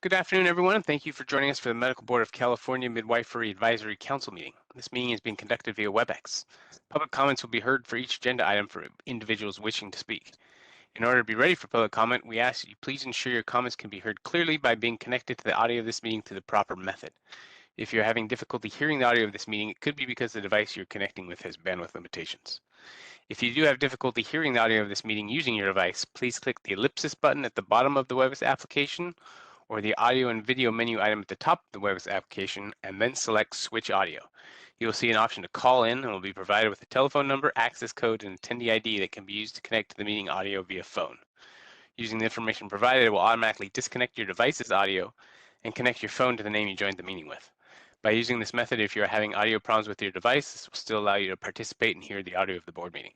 Good afternoon, everyone, and thank you for joining us for the Medical Board of California Midwifery Advisory Council meeting. This meeting is being conducted via WebEx. Public comments will be heard for each agenda item for individuals wishing to speak. In order to be ready for public comment, we ask that you please ensure your comments can be heard clearly by being connected to the audio of this meeting through the proper method. If you're having difficulty hearing the audio of this meeting, it could be because the device you're connecting with has bandwidth limitations. If you do have difficulty hearing the audio of this meeting using your device, please click the ellipsis button at the bottom of the WebEx application or the audio and video menu item at the top of the WebEx application and then select Switch Audio. You will see an option to call in and will be provided with a telephone number, access code, and attendee ID that can be used to connect to the meeting audio via phone. Using the information provided, it will automatically disconnect your device's audio and connect your phone to the name you joined the meeting with. By using this method, if you are having audio problems with your device, this will still allow you to participate and hear the audio of the board meeting.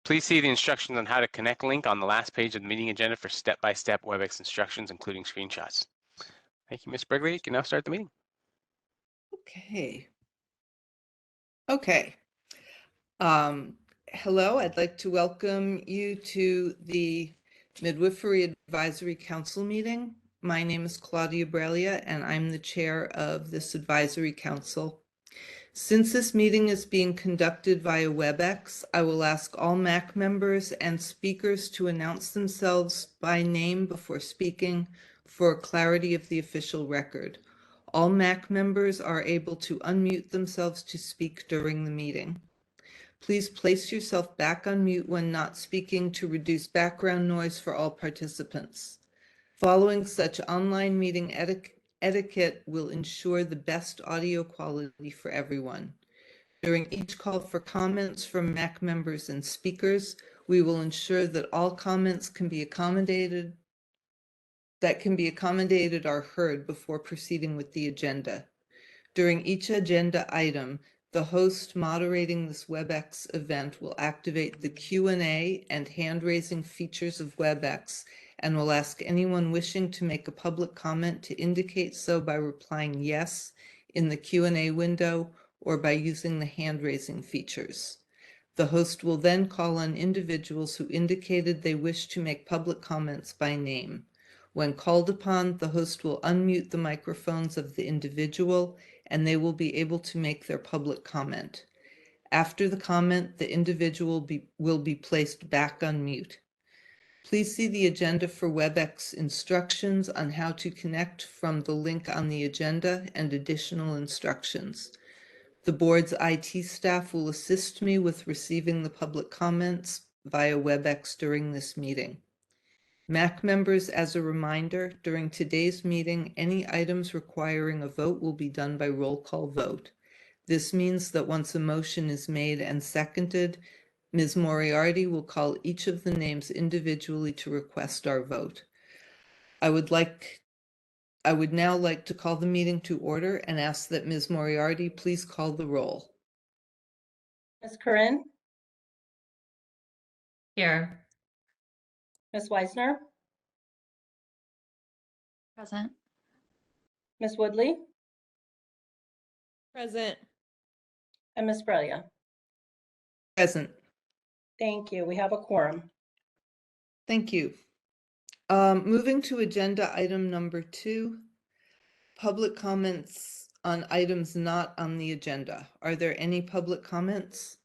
Please see the instructions on how to connect link on the last page of the meeting agenda for step-by-step WebEx instructions, including screenshots. Thank you, Ms. Brigley. You can now start the meeting. Okay. Hello, I'd like to welcome you to the Midwifery Advisory Council meeting. My name is Claudia Brelia, and I'm the chair of this advisory council. Since this meeting is being conducted via WebEx, I will ask all MAC members and speakers to announce themselves by name before speaking for clarity of the official record. All MAC members are able to unmute themselves to speak during the meeting. Please place yourself back on mute when not speaking to reduce background noise for all participants. Following such online meeting etiquette will ensure the best audio quality for everyone. During each call for comments from MAC members and speakers, we will ensure that all comments can be accommodated are heard before proceeding with the agenda. During each agenda item, the host moderating this WebEx event will activate the Q&A and hand-raising features of WebEx and will ask anyone wishing to make a public comment to indicate so by replying yes in the Q&A window or by using the hand-raising features. The host will then call on individuals who indicated they wish to make public comments by name. When called upon, the host will unmute the microphones of the individual and they will be able to make their public comment. After the comment, the individual will be placed back on mute. Please see the agenda for WebEx instructions on how to connect from the link on the agenda and additional instructions. The board's IT staff will assist me with receiving the public comments via WebEx during this meeting. MAC members, as a reminder, during today's meeting, any items requiring a vote will be done by roll call vote. This means that once a motion is made and seconded, Ms. Moriarty will call each of the names individually to request our vote. I would now like to call the meeting to order and ask that Ms. Moriarty please call the roll. Ms. Corinne? Here. Ms. Weisner? Present. Ms. Woodley? Present. And Ms. Brelia? Present. Thank you. We have a quorum. Thank you. Moving to agenda item number 2, public comments on items not on the agenda. Are there any public comments?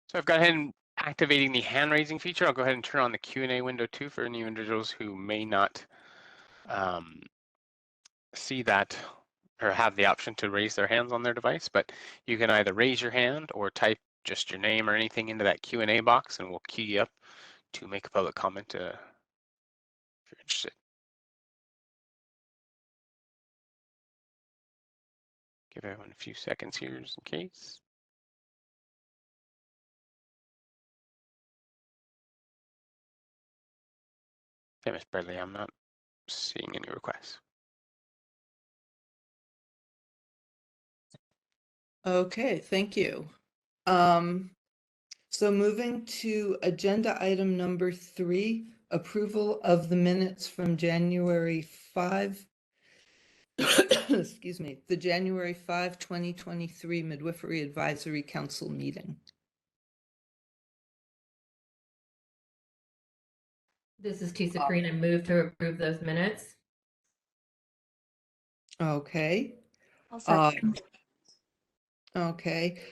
So I've got ahead and activating the hand raising feature. I'll go ahead and turn on the Q&A window too for any individuals who may not see that or have the option to raise their hands on their device, but you can either raise your hand or type just your name or anything into that Q&A box and we'll queue you up to make a public comment if you're interested. Give everyone a few seconds here just in case. Okay, Ms. Bradley, I'm not seeing any requests. Okay, thank you. So moving to agenda item number 3, approval of the minutes from January 5, excuse me, the January 5, 2023 Midwifery Advisory Council meeting. This is Tisa Green. I move to approve those minutes. Okay. I'll second. Okay.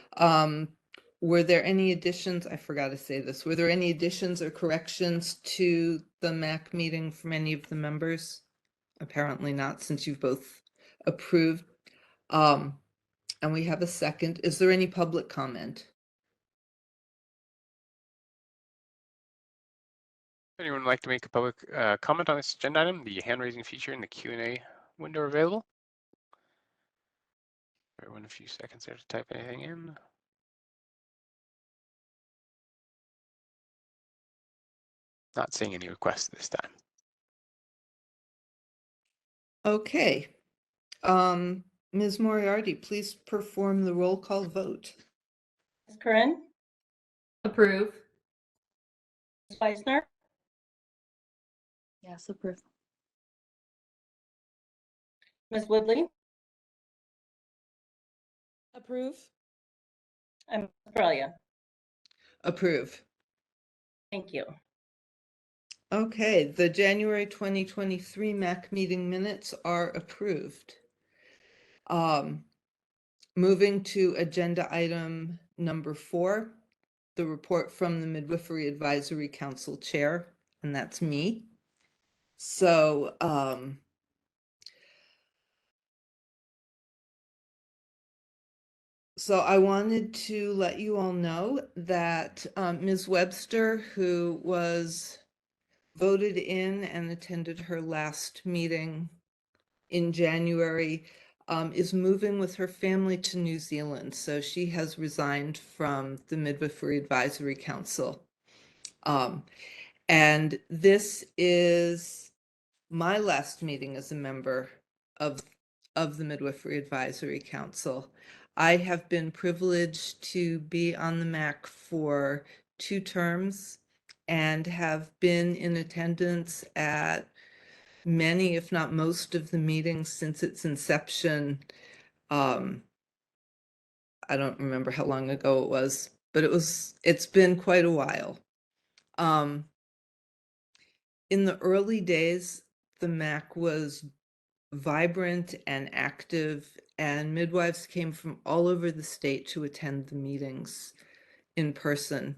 Were there any additions? I forgot to say this. Were there any additions or corrections to the MAC meeting from any of the members? Apparently not, since you've both approved. And we have a second. Is there any public comment? Anyone would like to make a public comment on this agenda item? The hand raising feature in the Q&A window available. Everyone a few seconds there to type anything in. Not seeing any requests this time. Okay. Ms. Moriarty, please perform the roll call vote. Ms. Curran, Approve. Ms. Weisner, Yes, approve. Ms. Woodley, Approve. and Ms. Aurelia. Approve. Thank you. Okay, the January 2023 MAC meeting minutes are approved. Moving to agenda item number 4, the report from the Midwifery Advisory Council Chair, and that's me. So, I wanted to let you all know that Ms. Webster, who was voted in and attended her last meeting in January, is moving with her family to New Zealand. So she has resigned from the Midwifery Advisory Council. And this is my last meeting as a member of the Midwifery Advisory Council. I have been privileged to be on the MAC for 2 terms and have been in attendance at many, if not most, of the meetings since its inception. I don't remember how long ago it was, but it's been quite a while. In the early days, the MAC was vibrant and active, and midwives came from all over the state to attend the meetings in person.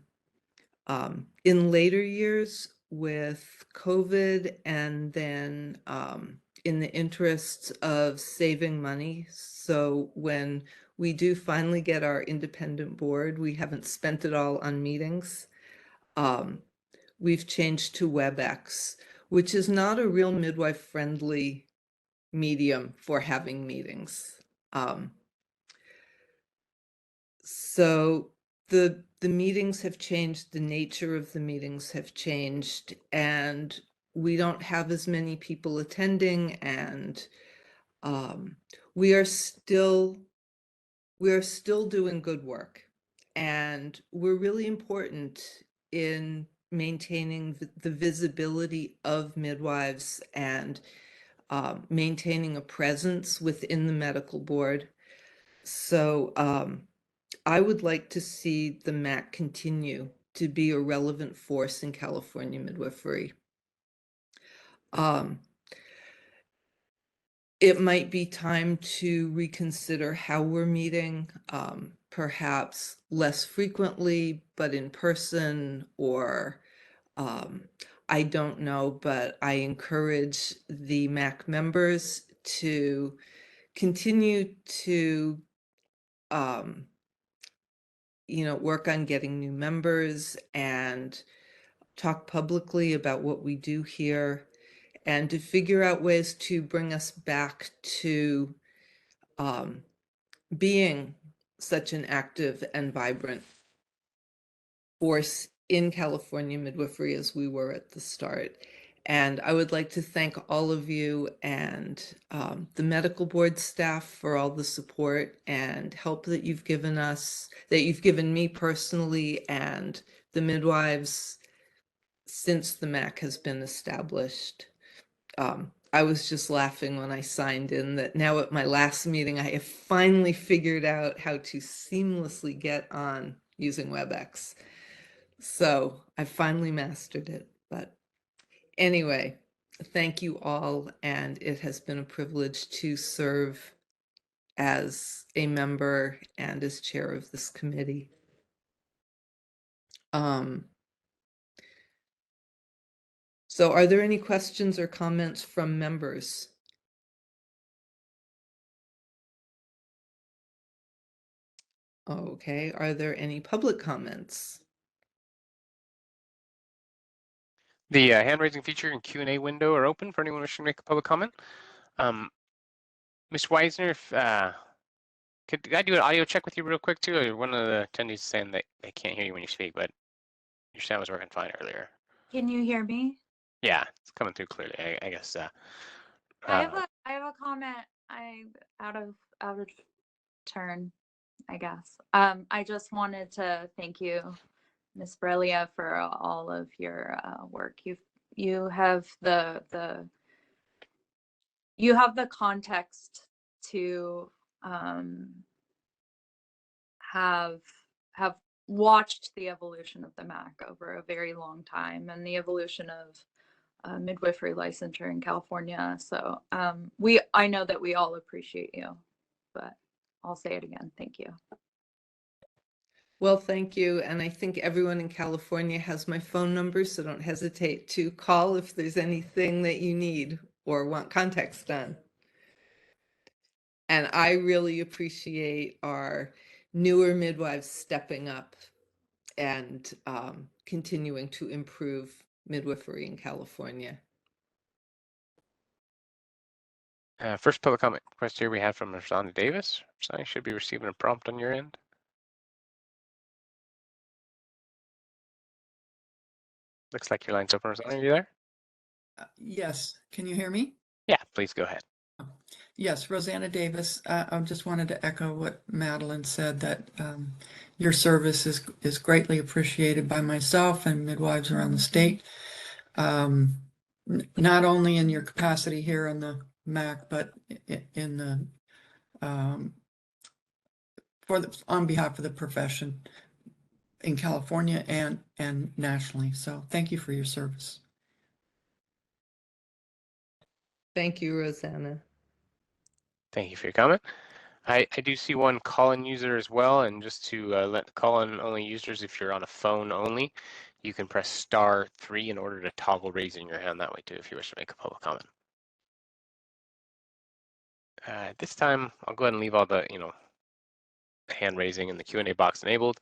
In later years, with COVID, and then in the interests of saving money, so when we do finally get our independent board, we haven't spent it all on meetings. We've changed to WebEx, which is not a real midwife-friendly medium for having meetings. So the meetings have changed, the nature of the meetings have changed, and we don't have as many people attending, and we are still doing good work, and we're really important in maintaining the visibility of midwives and maintaining a presence within the medical board. So I would like to see the MAC continue to be a relevant force in California midwifery. It might be time to reconsider how we're meeting, perhaps less frequently, but in person, or I don't know, but I encourage the MAC members to continue to work on getting new members and talk publicly about what we do here, and to figure out ways to bring us back to being such an active and vibrant force in California midwifery as we were at the start. And I would like to thank all of you and the medical board staff for all the support and help that you've given us, that you've given me personally, and the midwives since the MAC has been established. I was just laughing when I signed in that now at my last meeting, I have finally figured out how to seamlessly get on using WebEx. So I finally mastered it, but Anyway, thank you all, and it has been a privilege to serve as a member and as chair of this committee. So are there any questions or comments from members? Okay, are there any public comments? The hand raising feature and Q&A window are open for anyone wishing to make a public comment. Ms. Weisner, if could I do an audio check with you real quick too? Or one of the attendees is saying that they can't hear you when you speak, but your sound was working fine earlier. Can you hear me? Yeah, it's coming through clearly. I guess. I have a comment. I'm out of turn, I guess. I just wanted to thank you, Ms. Brelia, for all of your work. You have the context to have watched the evolution of the MAC over a very long time and the evolution of midwifery licensure in California. So I know that we all appreciate you, but I'll say it again. Thank you. Well, thank you. And I think everyone in California has my phone number, so don't hesitate to call if there's anything that you need or want context on. And I really appreciate our newer midwives stepping up and continuing to improve midwifery in California. First public comment request here we have from Rosanna Davis. Rosanna, you should be receiving a prompt on your end. Looks like your line's open, Rosanna. Are you there? Yes, can you hear me? Yeah, please go ahead. Yes, Rosanna Davis. I just wanted to echo what Madeline said, that your service is greatly appreciated by myself and midwives around the state. Not only in your capacity here on the MAC, but in the on behalf of the profession in California and nationally. So thank you for your service. Thank you, Rosanna. Thank you for your comment. I do see one call-in user as well, and just to let call-in only users, if you're on a phone only, you can press *3 in order to toggle raising your hand that way too, if you wish to make a public comment. At this time, I'll go ahead and leave all the hand raising and the Q&A box enabled,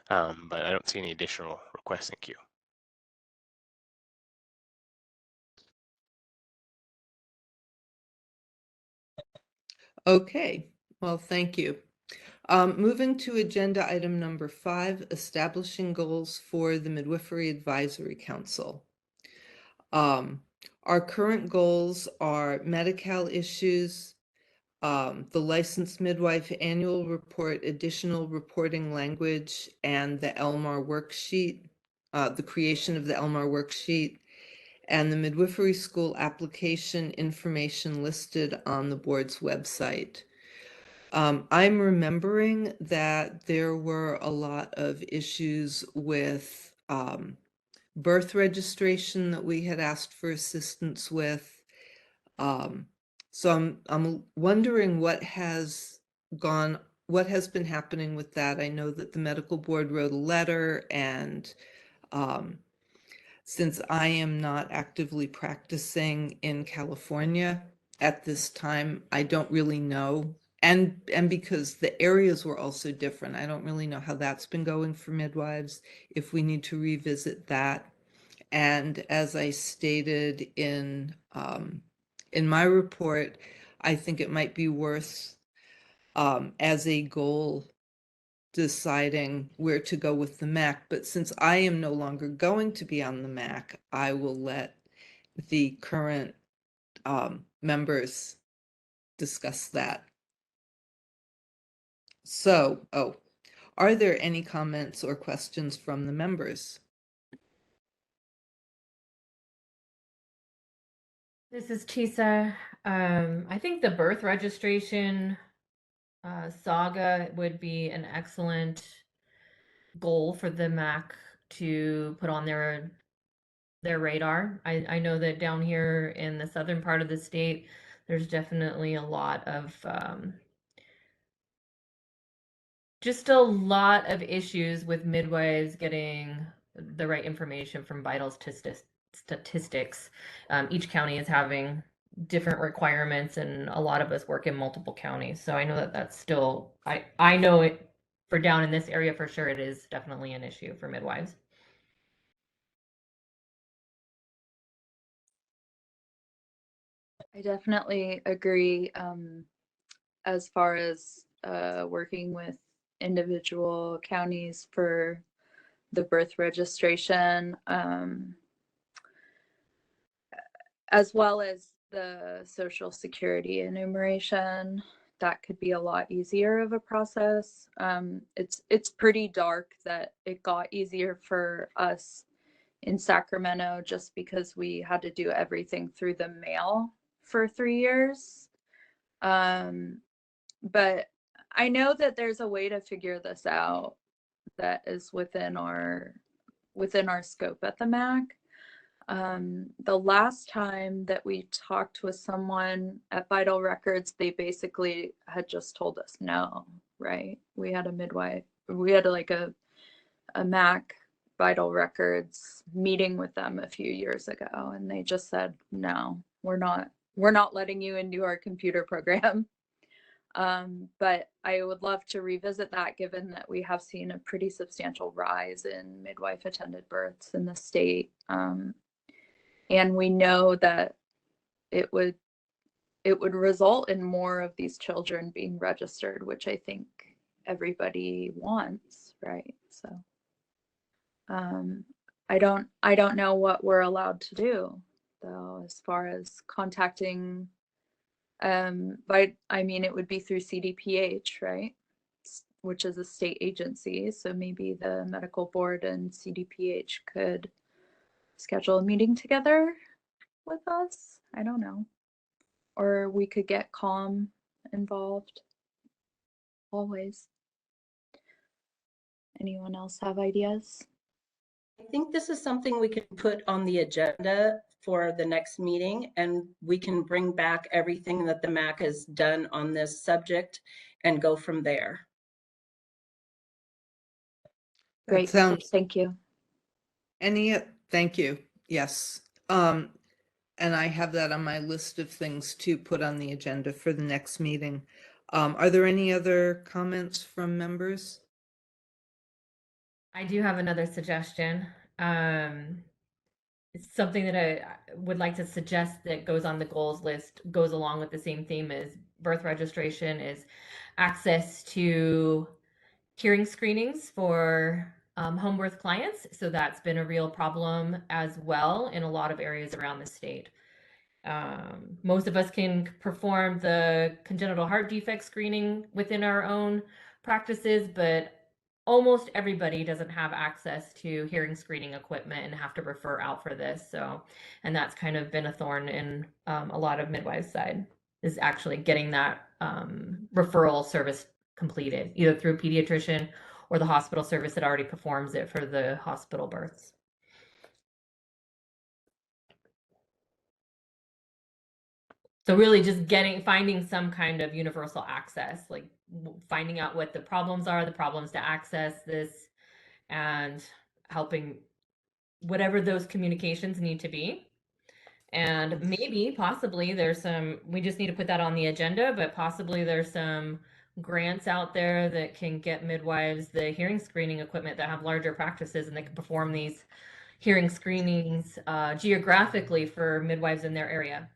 but I don't see any additional requests in queue. Okay, well, thank you. Moving to agenda item number 5, establishing goals for the Midwifery Advisory Council. Our current goals are Medi-Cal issues, the licensed midwife annual report, additional reporting language, and the LMAR worksheet, the creation of the LMAR worksheet, and the midwifery school application information listed on the board's website. I'm remembering that there were a lot of issues with birth registration that we had asked for assistance with. So I'm wondering what has been happening with that. I know that the medical board wrote a letter, and since I am not actively practicing in California at this time, I don't really know. And because the areas were also different, I don't really know how that's been going for midwives, if we need to revisit that. And as I stated in my report, I think it might be worth, as a goal, deciding where to go with the MAC. But since I am no longer going to be on the MAC, I will let the current members discuss that. So, are there any comments or questions from the members? This is Tisa. I think the birth registration saga would be an excellent goal for the MAC to put on their their radar. I know that down here in the southern part of the state, there's definitely a lot of just a lot of issues with midwives getting the right information from vital statistics. Each county is having different requirements, and a lot of us work in multiple counties. So I know that that's still, I know it for down in this area for sure, it is definitely an issue for midwives. I definitely agree. As far as working with individual counties for the birth registration, as well as the Social Security enumeration, that could be a lot easier of a process. It's pretty dark that it got easier for us in Sacramento just because we had to do everything through the mail for 3 years. But I know that there's a way to figure this out that is within our scope at the MAC. The last time that we talked with someone at Vital Records, they basically had just told us no, right? We had a midwife, we had like a MAC Vital Records meeting with them a few years ago, and they just said, no, we're not letting you into our computer program. But I would love to revisit that, given that we have seen a pretty substantial rise in midwife attended births in the state. And we know that it would result in more of these children being registered, which I think everybody wants, right? So I don't know what we're allowed to do though, as far as contacting. I mean, it would be through CDPH, right? Which is a state agency. So maybe the medical board and CDPH could schedule a meeting together with us. I don't know. Or we could get CALM involved. Always. Anyone else have ideas? I think this is something we can put on the agenda for the next meeting, and we can bring back everything that the MAC has done on this subject and go from there. Great. sounds Thank you. Thank you. Yes. And I have that on my list of things to put on the agenda for the next meeting. Are there any other comments from members? I do have another suggestion. It's something that I would like to suggest that goes on the goals list, goes along with the same theme as birth registration, is access to hearing screenings for home birth clients. So that's been a real problem as well in a lot of areas around the state. Most of us can perform the congenital heart defect screening within our own practices, but almost everybody doesn't have access to hearing screening equipment and have to refer out for this. So, and that's kind of been a thorn in a lot of midwives' side, is actually getting that referral service completed, either through a pediatrician or the hospital service that already performs it for the hospital births. So really just finding some kind of universal access, like finding out what the problems are, the problems to access this, and helping whatever those communications need to be. And maybe, possibly, we just need to put that on the agenda, but possibly there's some grants out there that can get midwives the hearing screening equipment that have larger practices, and they can perform these hearing screenings geographically for midwives in their area.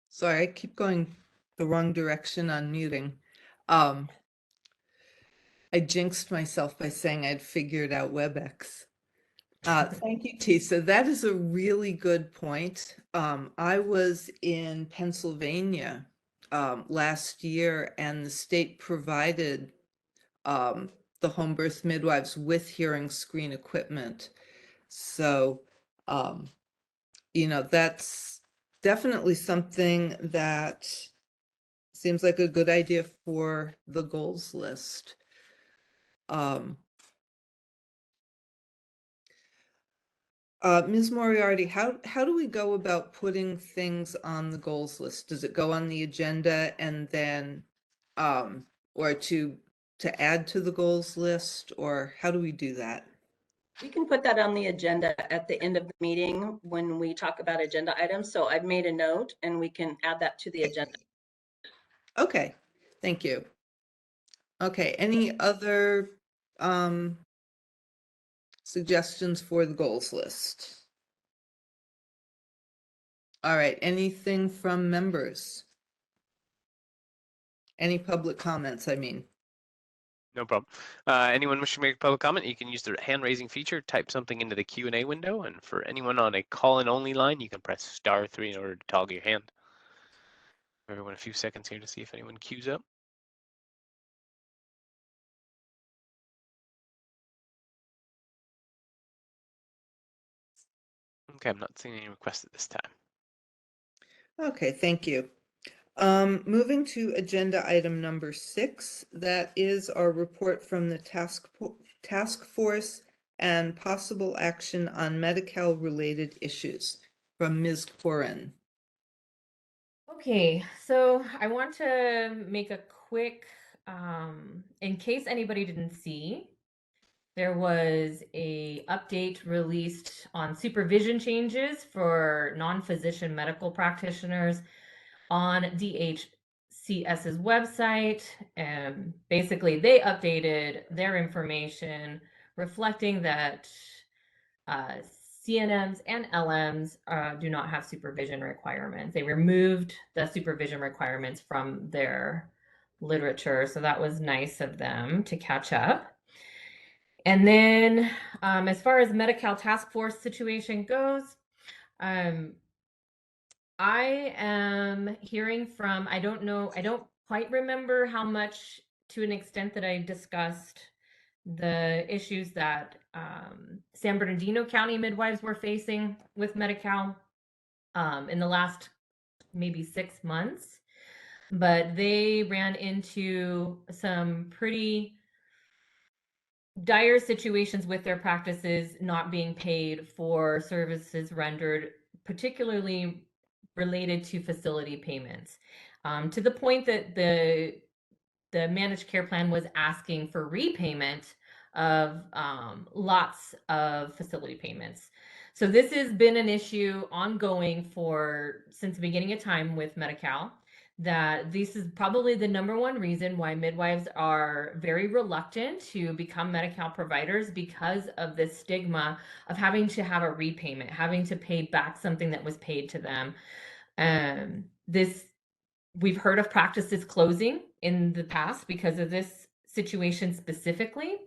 Sorry, I keep going the wrong direction on muting. I jinxed myself by saying I'd figured out WebEx. Thank you, Tisa. That is a really good point. I was in Pennsylvania last year, and the state provided the home birth midwives with hearing screen equipment. So, that's definitely something that seems like a good idea for the goals list. Ms. Moriarty, how do we go about putting things on the goals list? Does it go on the agenda and then, or to add to the goals list, or how do we do that? We can put that on the agenda at the end of the meeting when we talk about agenda items. So I've made a note and we can add that to the agenda. Okay, thank you. Okay, any other suggestions for the goals list? All right, anything from members? Any public comments, I mean? No problem. Anyone wishing to make a public comment, you can use the hand raising feature, type something into the Q&A window, and for anyone on a call-in only line, you can press *3 in order to toggle your hand. Everyone a few seconds here to see if anyone queues up. Okay, I'm not seeing any requests at this time. Okay, thank you. Moving to agenda item number 6, that is our report from the task force and possible action on Medi-Cal related issues from Ms. Quorum. Okay, so I want to make a quick, in case anybody didn't see, there was a update released on supervision changes for non-physician medical practitioners on DHCS's website. And basically they updated their information reflecting that CNMs and LMs do not have supervision requirements. They removed the supervision requirements from their literature. So that was nice of them to catch up. And then as far as Medi-Cal task force situation goes, I am hearing from, I don't quite remember how much, to an extent that I discussed the issues that San Bernardino County midwives were facing with Medi-Cal in the last maybe 6 months. But they ran into some pretty dire situations with their practices not being paid for services rendered, particularly related to facility payments, to the point that the managed care plan was asking for repayment of lots of facility payments. So this has been an issue ongoing since the beginning of time with Medi-Cal, that this is probably the #1 reason why midwives are very reluctant to become Medi-Cal providers, because of this stigma of having to have a repayment, having to pay back something that was paid to them. We've heard of practices closing in the past because of this situation specifically.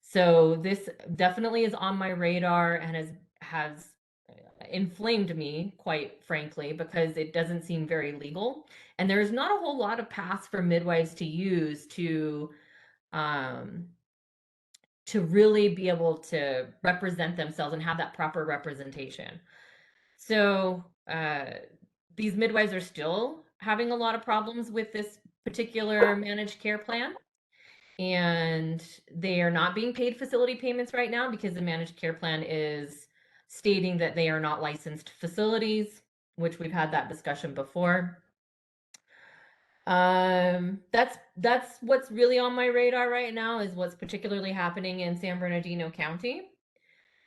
So this definitely is on my radar and has inflamed me, quite frankly, because it doesn't seem very legal. And there's not a whole lot of paths for midwives to use to really be able to represent themselves and have that proper representation. So these midwives are still having a lot of problems with this particular managed care plan. And they are not being paid facility payments right now because the managed care plan is stating that they are not licensed facilities, which we've had that discussion before. That's what's really on my radar right now, is what's particularly happening in San Bernardino County.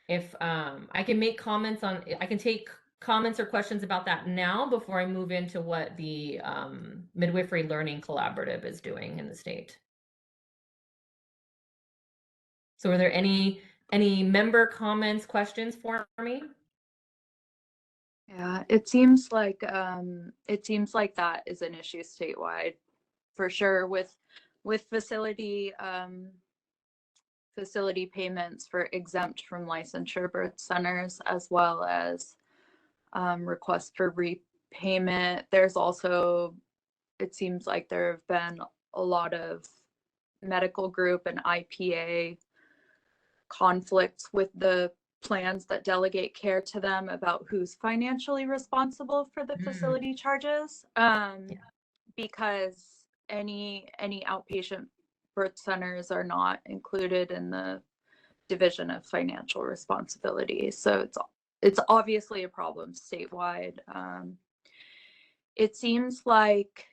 If I can make comments on, I can take comments or questions about that now before I move into what the Midwifery Learning Collaborative is doing in the state. So are there any member comments, questions for me? Yeah, it seems like that is an issue statewide for sure, with facility payments for exempt from licensure birth centers, as well as requests for repayment. There's also, it seems like there have been a lot of medical group and IPA conflicts with the plans that delegate care to them about who's financially responsible for the facility charges, because any outpatient birth centers are not included in the division of financial responsibility. So it's obviously a problem statewide. It seems like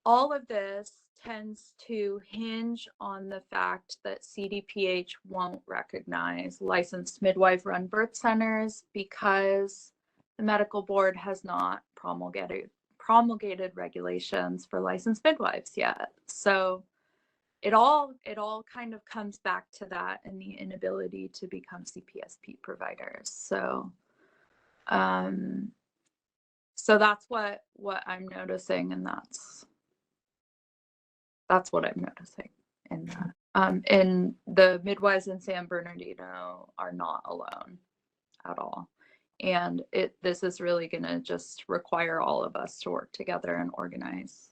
all of this tends to hinge on the fact that CDPH won't recognize licensed midwife-run birth centers because the medical board has not promulgated regulations for licensed midwives yet. So it all kind of comes back to that and the inability to become CPSP providers. So so that's what I'm noticing, and that's what I'm noticing in that. And the midwives in San Bernardino are not alone at all. And this is really going to just require all of us to work together and organize.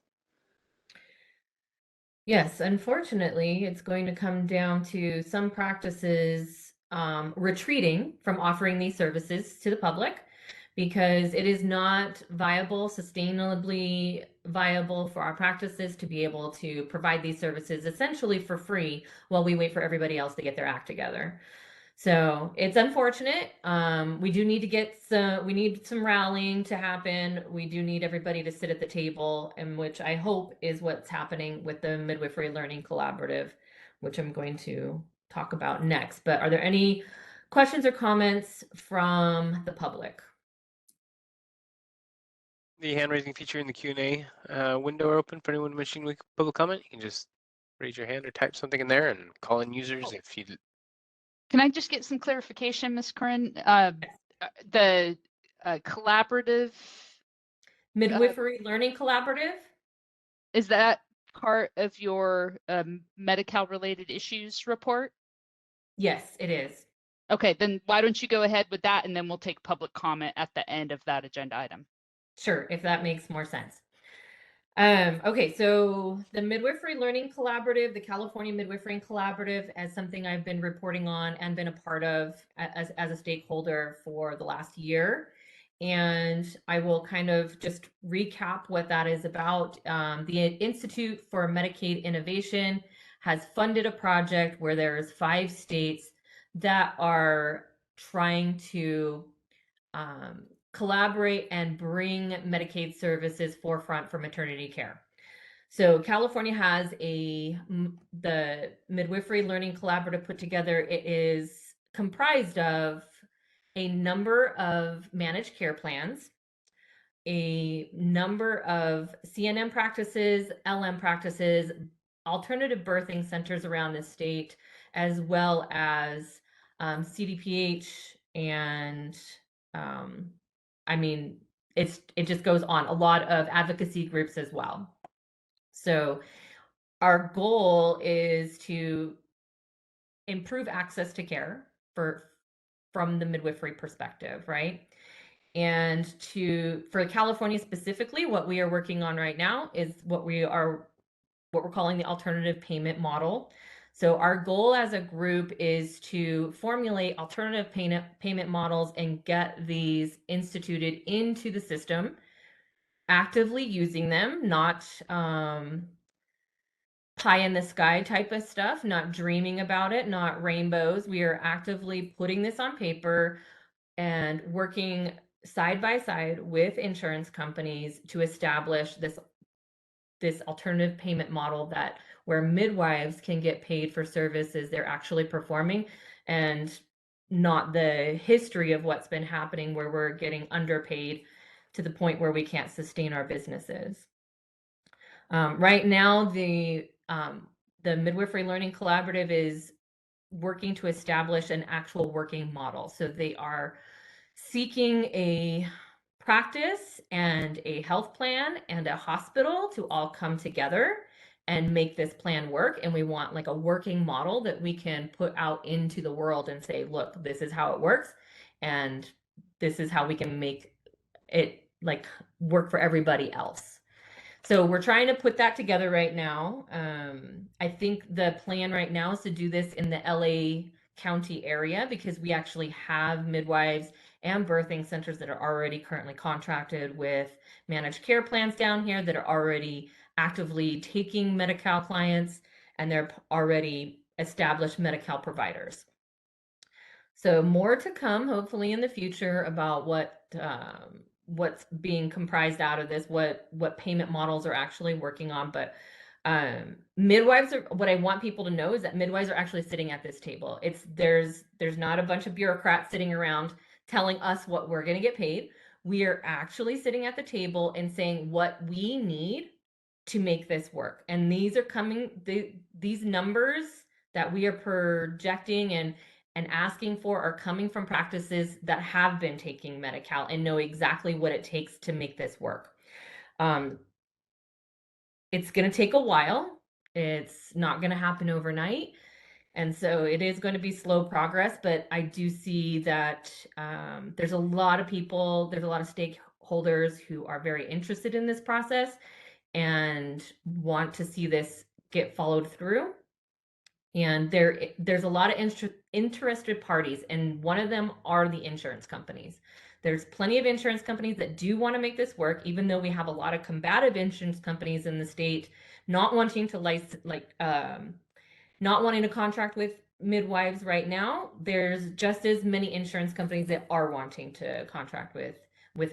Yes, unfortunately, it's going to come down to some practices retreating from offering these services to the public because it is not viable, sustainably viable for our practices to be able to provide these services essentially for free while we wait for everybody else to get their act together. So it's unfortunate. We do need to we need some rallying to happen. We do need everybody to sit at the table, and which I hope is what's happening with the Midwifery Learning Collaborative, which I'm going to talk about next. But are there any questions or comments from the public? The hand raising feature in the Q&A window are open for anyone wishing to make public comment. You can just raise your hand or type something in there and call in users if you. Can I just get some clarification, Ms. Corinne? The collaborative Midwifery Learning Collaborative? is that part of your Medi-Cal related issues report? Yes, it is. Okay, then why don't you go ahead with that, and then we'll take public comment at the end of that agenda item. Sure, if that makes more sense. Okay, so the Midwifery Learning Collaborative, the California Midwifery Collaborative, as something I've been reporting on and been a part of as a stakeholder for the last year. And I will kind of just recap what that is about. The Institute for Medicaid Innovation has funded a project where there's 5 states that are trying to collaborate and bring Medicaid services forefront for maternity care. So California has the Midwifery Learning Collaborative put together. It is comprised of a number of managed care plans, a number of CNM practices, LM practices, alternative birthing centers around the state, as well as CDPH and I mean, it just goes on. A lot of advocacy groups as well. So our goal is to improve access to care from the midwifery perspective, right? And for California specifically, what we are working on right now is what we're calling the alternative payment model. So our goal as a group is to formulate alternative payment models and get these instituted into the system, actively using them, not pie in the sky type of stuff, not dreaming about it, not rainbows. We are actively putting this on paper and working side by side with insurance companies to establish this alternative payment model where midwives can get paid for services they're actually performing, and not the history of what's been happening where we're getting underpaid to the point where we can't sustain our businesses. Right now, the Midwifery Learning Collaborative is working to establish an actual working model. So they are seeking a practice and a health plan and a hospital to all come together and make this plan work. And we want like a working model that we can put out into the world and say, look, this is how it works. And this is how we can make it like work for everybody else. So we're trying to put that together right now. I think the plan right now is to do this in the LA County area because we actually have midwives and birthing centers that are already currently contracted with managed care plans down here that are already actively taking Medi-Cal clients, and they're already established Medi-Cal providers. So more to come, hopefully in the future, about what's being comprised out of this, what payment models are actually working on. But midwives are, what I want people to know is that midwives are actually sitting at this table. There's not a bunch of bureaucrats sitting around telling us what we're going to get paid. We are actually sitting at the table and saying what we need to make this work. And these are coming, these numbers that we are projecting and asking for are coming from practices that have been taking Medi-Cal and know exactly what it takes to make this work. It's going to take a while. It's not going to happen overnight. And so it is going to be slow progress, but I do see that there's a lot of people, there's a lot of stakeholders who are very interested in this process and want to see this get followed through. And there's a lot of interested parties, and one of them are the insurance companies. There's plenty of insurance companies that do want to make this work, even though we have a lot of combative insurance companies in the state not wanting to not wanting to contract with midwives right now. There's just as many insurance companies that are wanting to contract with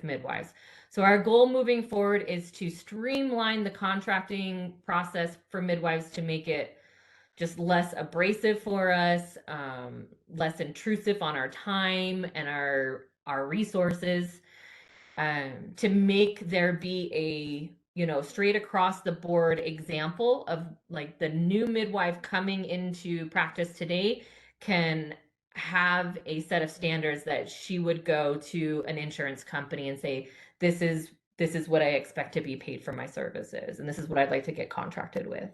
midwives. So our goal moving forward is to streamline the contracting process for midwives to make it just less abrasive for us, less intrusive on our time and our resources, to make there be a, you know, straight across the board example of like the new midwife coming into practice today can have a set of standards that she would go to an insurance company and say, this is what I expect to be paid for my services, and this is what I'd like to get contracted with.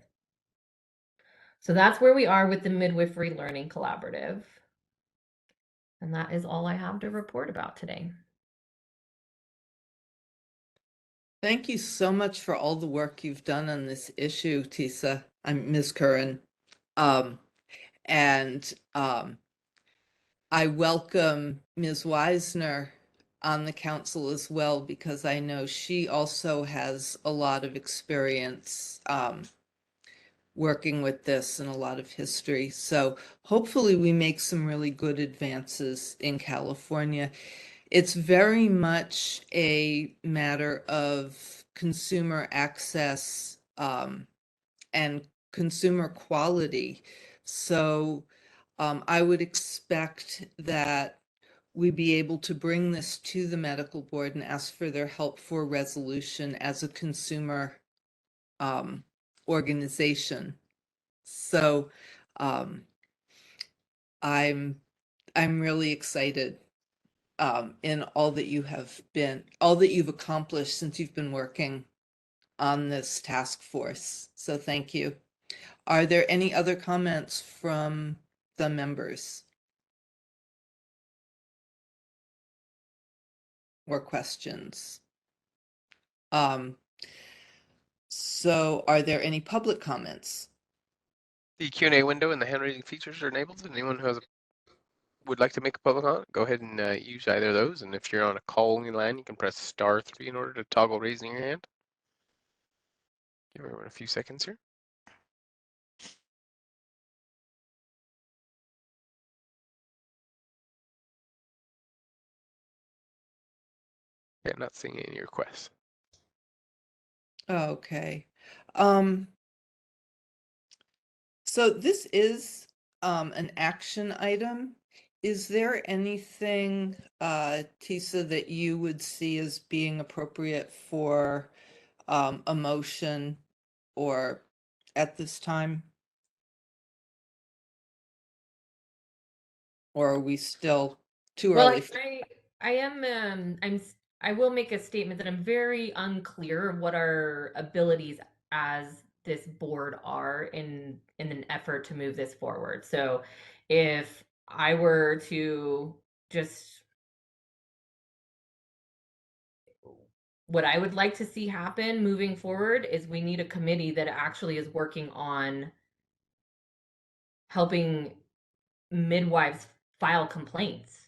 So that's where we are with the Midwifery Learning Collaborative. And that is all I have to report about today. Thank you so much for all the work you've done on this issue, Tisa. I'm Ms. Curran. I welcome Ms. Wisner on the council as well, because I know she also has a lot of experience working with this and a lot of history. So hopefully we make some really good advances in California. It's very much a matter of consumer access and consumer quality. So I would expect that we be able to bring this to the medical board and ask for their help for resolution as a consumer organization. So I'm really excited in all that you've accomplished since you've been working on this task force. So thank you. Are there any other comments from the members or questions? So are there any public comments? The Q&A window and the hand raising features are enabled. Anyone who would like to make a public comment, go ahead and use either of those. And if you're on a calling line, you can press *3 in order to toggle raising your hand. Give everyone a few seconds here. Okay, I'm not seeing any requests. Okay. So this is an action item. Is there anything, Tisa, that you would see as being appropriate for a motion or at this time? Or are we still too early? I will make a statement that I'm very unclear of what our abilities as this board are in an effort to move this forward. So if I were to just, what I would like to see happen moving forward is we need a committee that actually is working on helping midwives file complaints.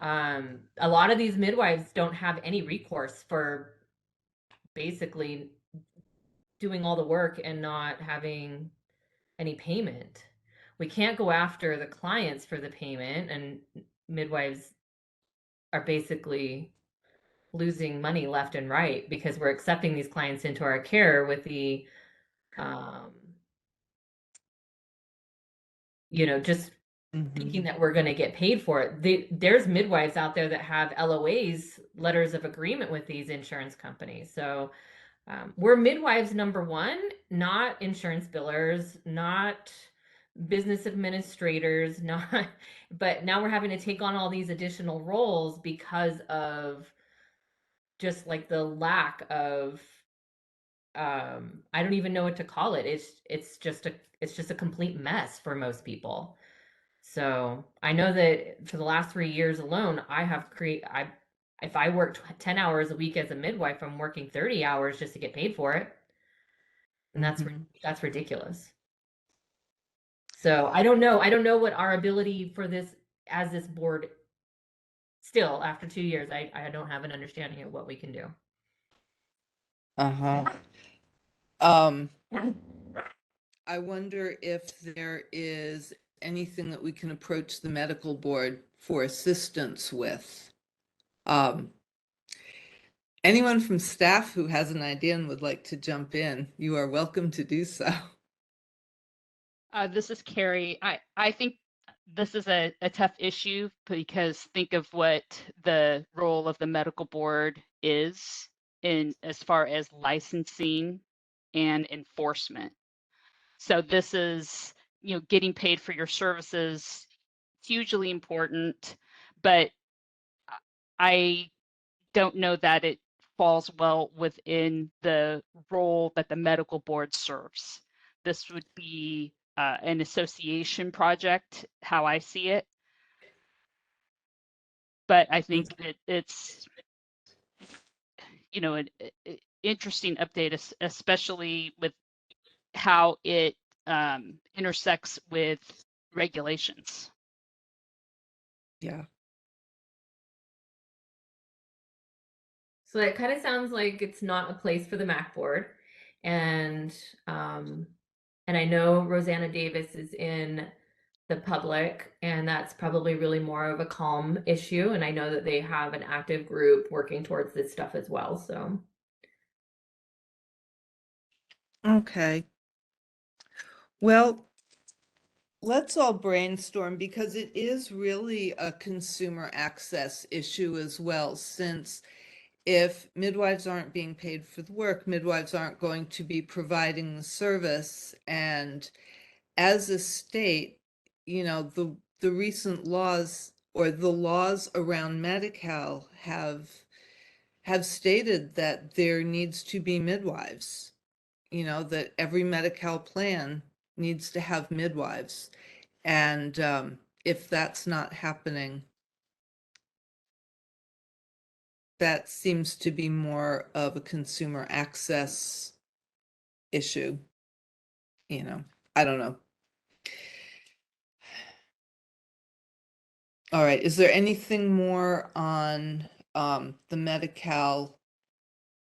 A lot of these midwives don't have any recourse for basically doing all the work and not having any payment. we can't go after the clients for the payment, and midwives are basically losing money left and right because we're accepting these clients into our care with the just thinking that we're going to get paid for it. There's midwives out there that have LOAs, letters of agreement, with these insurance companies. So we're midwives, number one, not insurance billers, not business administrators, but now we're having to take on all these additional roles because of just like the lack of I don't even know what to call it. It's just a complete mess for most people. So I know that for the last 3 years alone, if I worked 10 hours a week as a midwife, I'm working 30 hours just to get paid for it. And that's ridiculous. So I don't know what our ability for this, as this board, still after 2 years, I don't have an understanding of what we can do. I wonder if there is anything that we can approach the medical board for assistance with. Anyone from staff who has an idea and would like to jump in, you are welcome to do so. This is Carrie. I think this is a tough issue because think of what the role of the medical board is in as far as licensing and enforcement. So this is, getting paid for your services, hugely important, but I don't know that it falls well within the role that the medical board serves. This would be an association project, how I see it. But I think that it's, an interesting update, especially with how it intersects with regulations. Yeah. So it kind of sounds like it's not a place for the MAC board. And I know Rosanna Davis is in the public, and that's probably really more of a calm issue. And I know that they have an active group working towards this stuff as well. So. Okay. Well, let's all brainstorm because it is really a consumer access issue as well, since if midwives aren't being paid for the work, midwives aren't going to be providing the service. And as a state, the recent laws or the laws around Medi-Cal have stated that there needs to be midwives, that every Medi-Cal plan needs to have midwives. And if that's not happening, that seems to be more of a consumer access issue. I don't know. All right, is there anything more on the Medi-Cal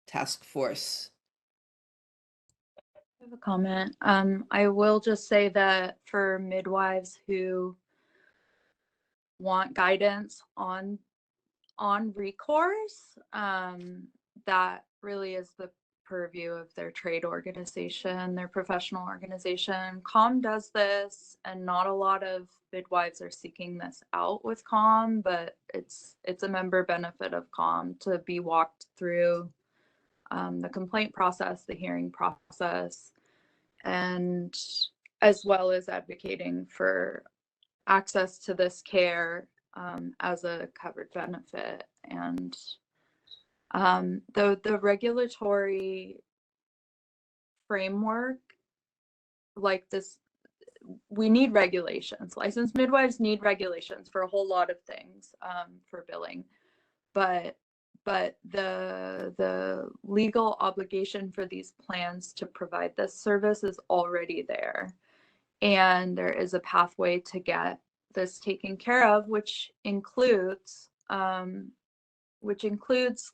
task force? I have a comment. I will just say that for midwives who want guidance on recourse, that really is the purview of their trade organization, their professional organization. COM does this, and not a lot of midwives are seeking this out with COM, but it's a member benefit of COM to be walked through the complaint process, the hearing process, and as well as advocating for access to this care as a covered benefit. And the regulatory framework, like this, we need regulations. Licensed midwives need regulations for a whole lot of things for billing, but the legal obligation for these plans to provide this service is already there, and there is a pathway to get this taken care of, which includes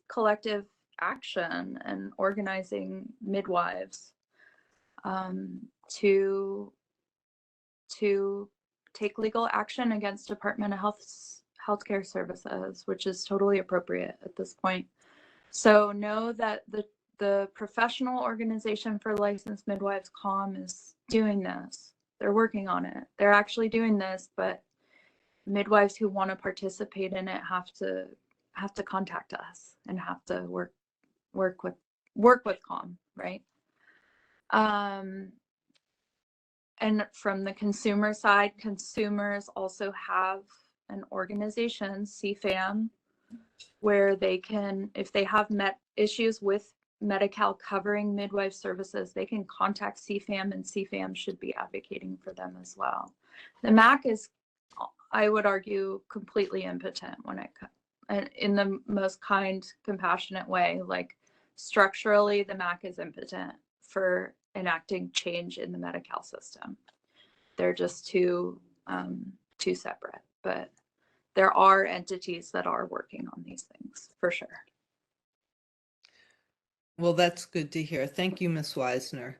collective action and organizing midwives to to take legal action against Department of Healthcare Services, which is totally appropriate at this point. So know that the professional organization for licensed midwives, COM, is doing this. They're working on it. They're actually doing this, but midwives who want to participate in it have to contact us and have to work with COM, right? And from the consumer side, consumers also have an organization, CFAM, where they can, if they have issues with Medi-Cal covering midwife services, they can contact CFAM, and CFAM should be advocating for them as well. The MAC is, I would argue, completely impotent when it comes, and in the most kind, compassionate way. Like, structurally, the MAC is impotent for enacting change in the Medi-Cal system. They're just too separate, but there are entities that are working on these things for sure. Well, that's good to hear. Thank you, Ms. Wisner.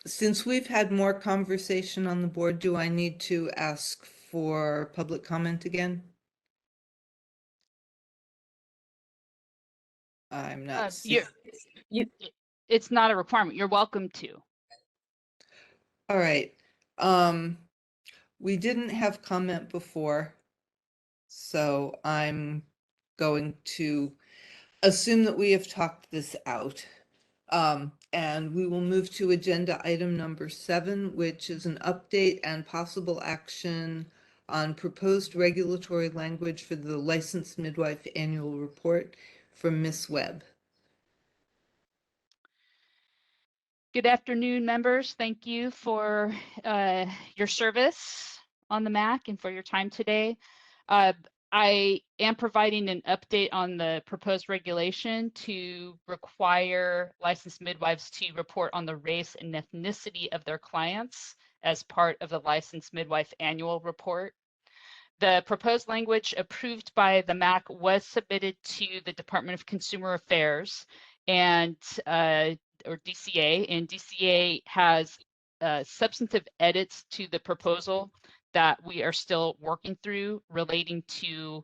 Since we've had more conversation on the board, do I need to ask for public comment again? I'm not seeing. It's not a requirement. You're welcome to. All right. We didn't have comment before, so I'm going to assume that we have talked this out. And we will move to agenda item number 7, which is an update and possible action on proposed regulatory language for the licensed midwife annual report from Ms. Webb. Good afternoon, members. Thank you for your service on the MAC and for your time today. I am providing an update on the proposed regulation to require licensed midwives to report on the race and ethnicity of their clients as part of the licensed midwife annual report. The proposed language approved by the MAC was submitted to the Department of Consumer Affairs and or DCA, and DCA has substantive edits to the proposal that we are still working through relating to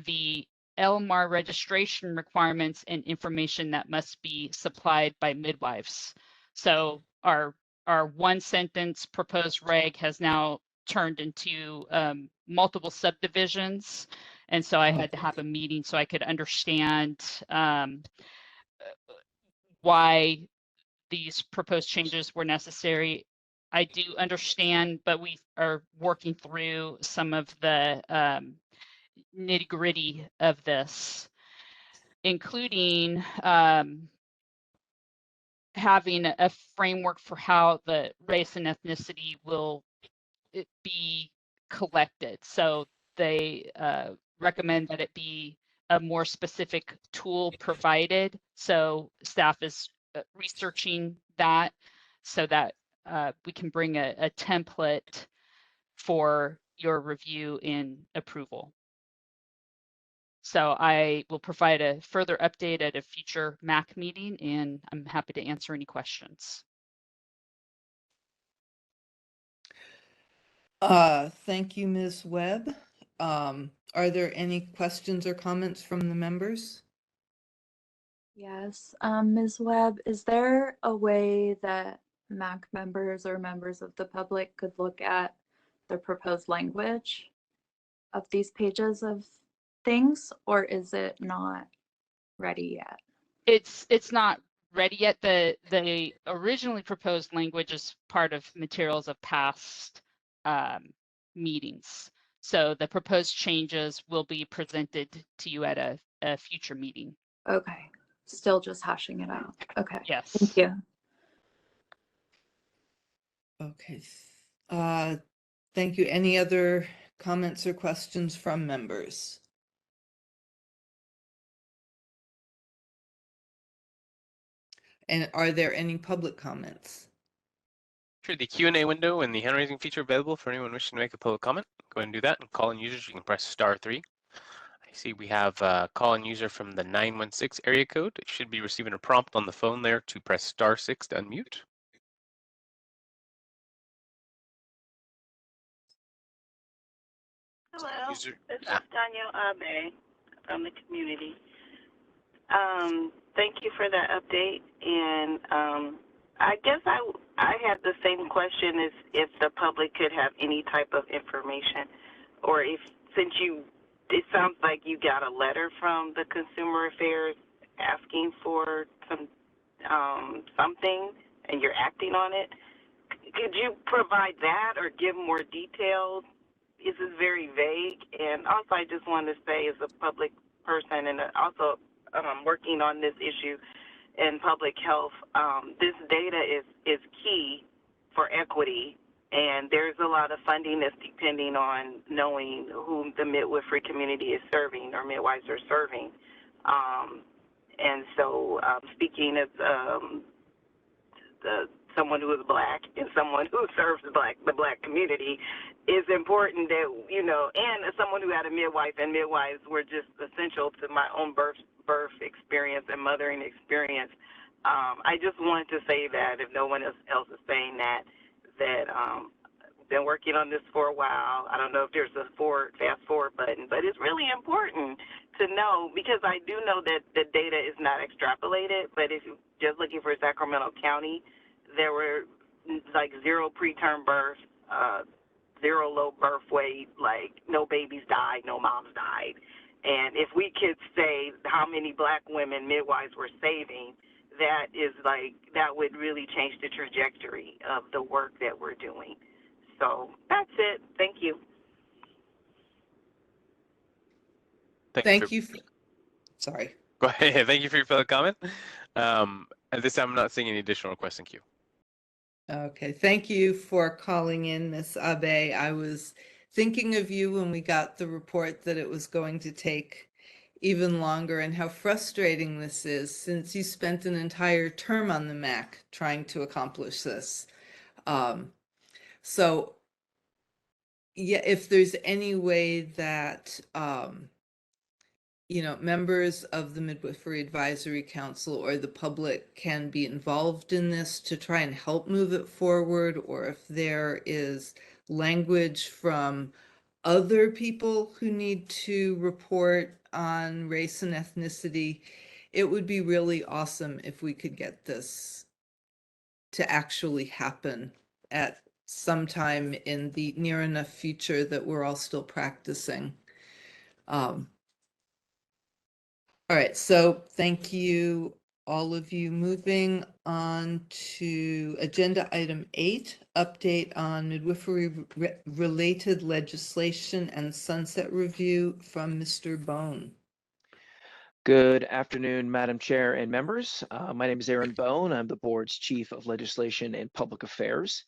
the LMAR registration requirements and information that must be supplied by midwives. So our one sentence proposed reg has now turned into multiple subdivisions. And so I had to have a meeting so I could understand why these proposed changes were necessary. I do understand, but we are working through some of the nitty-gritty of this, including having a framework for how the race and ethnicity will be collected. So they recommend that it be a more specific tool provided. So staff is researching that so that we can bring a template for your review and approval. So I will provide a further update at a future MAC meeting, and I'm happy to answer any questions. Thank you, Ms. Webb. Are there any questions or comments from the members? Yes, Ms. Webb, is there a way that MAC members or members of the public could look at the proposed language of these pages of things, or is it not ready yet? It's not ready yet. The originally proposed language is part of materials of past meetings. So the proposed changes will be presented to you at a future meeting. Okay, still just hashing it out. Okay. Yes. Thank you. Okay. Thank you. Any other comments or questions from members? And are there any public comments? Sure, the Q&A window and the hand raising feature available for anyone wishing to make a public comment. Go ahead and do that. And call in users, you can press *3. I see we have a call-in user from the 916 area code. It should be receiving a prompt on the phone there to press *6 to unmute. Hello, User, this is ah, Danielle Abe from the community. Thank you for that update. And I guess I had the same question as if the public could have any type of information, or if it sounds like you got a letter from the Consumer Affairs asking for something, and you're acting on it. Could you provide that or give more details? This is very vague. And also, I just want to say, as a public person and also working on this issue in public health, this data is key for equity. And there's a lot of funding that's depending on knowing who the midwifery community is serving or midwives are serving. And so, speaking as someone who is Black and someone who serves the Black community, is important that, and as someone who had a midwife, and midwives were just essential to my own birth experience and mothering experience. I just wanted to say that, if no one else is saying that been working on this for a while. I don't know if there's a fast forward button, but it's really important to know, because I do know that the data is not extrapolated, but if you're just looking for Sacramento County, there were like 0 preterm births, 0 low birth weight, like no babies died, no moms died. And if we could say how many Black women midwives were saving, that would really change the trajectory of the work that we're doing. So that's it. Thank you. Thank you. Sorry. Go ahead. Thank you for your further comment. At this time, I'm not seeing any additional requests in queue. Okay, thank you for calling in, Ms. Abe. I was thinking of you when we got the report that it was going to take even longer, and how frustrating this is, since you spent an entire term on the MAC trying to accomplish this. So yeah, if there's any way that members of the Midwifery Advisory Council or the public can be involved in this to try and help move it forward, or if there is language from other people who need to report on race and ethnicity, it would be really awesome if we could get this to actually happen at some time in the near enough future that we're all still practicing. All right, so thank you, all of you. Moving on to agenda item 8, update on midwifery related legislation and sunset review from Mr. Bone. Good afternoon, Madam Chair and members. My name is Aaron Bone. I'm the board's Chief of Legislation and Public Affairs.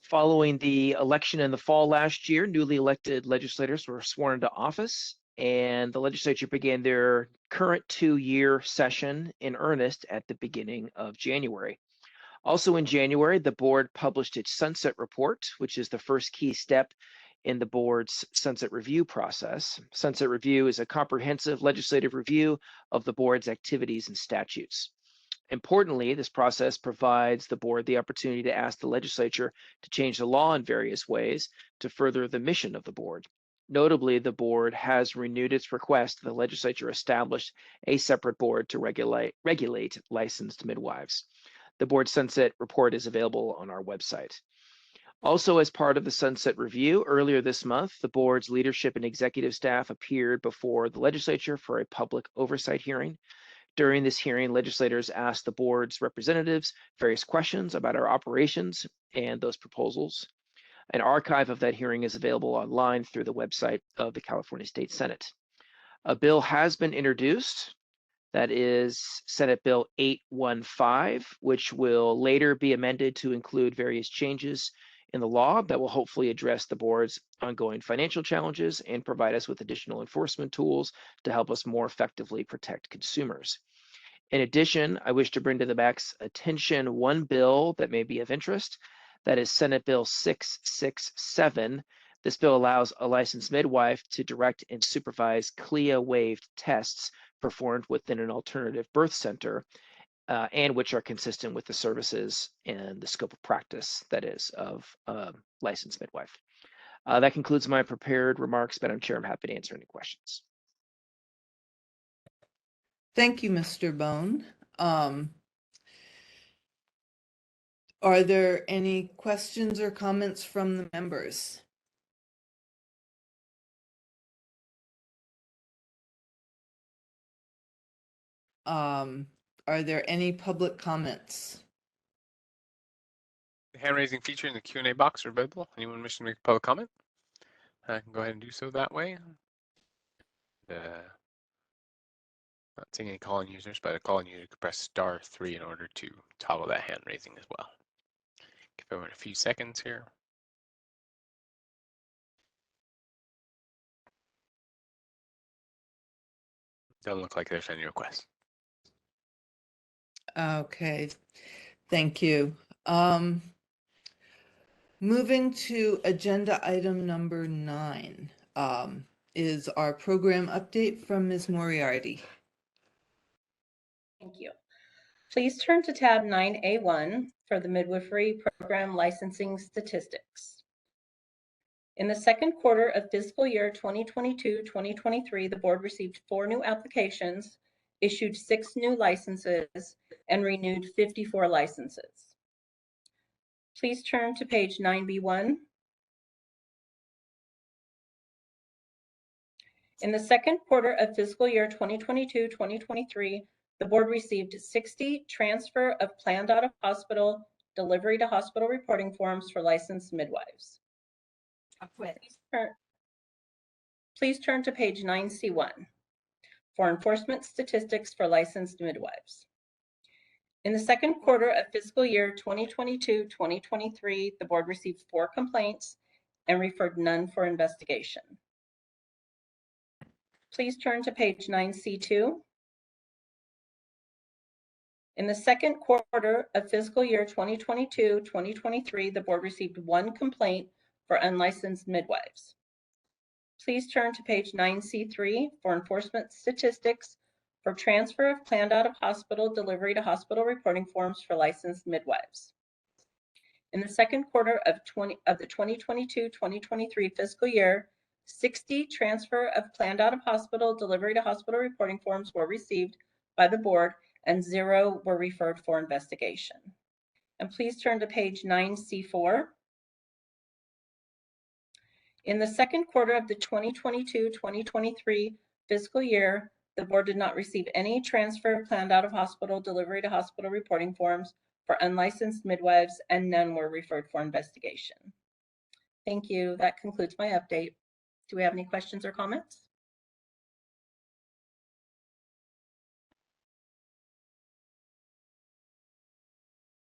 Following the election in the fall last year, newly elected legislators were sworn into office, and the legislature began their current 2-year session in earnest at the beginning of January. Also in January, the board published its sunset report, which is the first key step in the board's sunset review process. Sunset review is a comprehensive legislative review of the board's activities and statutes. Importantly, this process provides the board the opportunity to ask the legislature to change the law in various ways to further the mission of the board. Notably, the board has renewed its request that the legislature establish a separate board to regulate licensed midwives. The board sunset report is available on our website. Also, as part of the sunset review, earlier this month, the board's leadership and executive staff appeared before the legislature for a public oversight hearing. During this hearing, legislators asked the board's representatives various questions about our operations and those proposals. An archive of that hearing is available online through the website of the California State Senate. A bill has been introduced, that is Senate Bill 815, which will later be amended to include various changes in the law that will hopefully address the board's ongoing financial challenges and provide us with additional enforcement tools to help us more effectively protect consumers. In addition, I wish to bring to the MAC's attention one bill that may be of interest. That is Senate Bill 667. This bill allows a licensed midwife to direct and supervise CLIA-waived tests performed within an alternative birth center, and which are consistent with the services and the scope of practice, that is, of licensed midwife. That concludes my prepared remarks, Madam Chair. I'm happy to answer any questions. Thank you, Mr. Bone. Are there any questions or comments from the members? Are there any public comments? The hand raising feature in the Q&A box are available. Anyone wishing to make a public comment? I can go ahead and do so that way. Not seeing any call-in users, but a call-in user could press *3 in order to toggle that hand raising as well. Give everyone a few seconds here. Doesn't look like there's any requests. Okay, thank you. Moving to agenda item number 9 is our program update from Ms. Moriarty. Thank you. Please turn to tab 9A1 for the Midwifery Program Licensing Statistics. In the second quarter of fiscal year 2022-2023, the board received 4 new applications, issued 6 new licenses, and renewed 54 licenses. Please turn to page 9B1. In the second quarter of fiscal year 2022-2023, the board received 60 transfer of planned out of hospital, delivery to hospital reporting forms for licensed midwives. Please turn to page 9C1 for enforcement statistics for licensed midwives. In the second quarter of fiscal year 2022-2023, the board received 4 complaints and referred none for investigation. Please turn to page 9C2. In the second quarter of fiscal year 2022-2023, the board received 1 complaint for unlicensed midwives. Please turn to page 9C3 for enforcement statistics for transfer of planned out of hospital, delivery to hospital reporting forms for licensed midwives. In the second quarter of the 2022-2023 fiscal year, 60 transfer of planned out of hospital, delivery to hospital reporting forms were received by the board and 0 were referred for investigation. And please turn to page 9C4. In the second quarter of the 2022-2023 fiscal year, the board did not receive any transfer planned out of hospital, delivery to hospital reporting forms for unlicensed midwives, and none were referred for investigation. Thank you. That concludes my update. Do we have any questions or comments?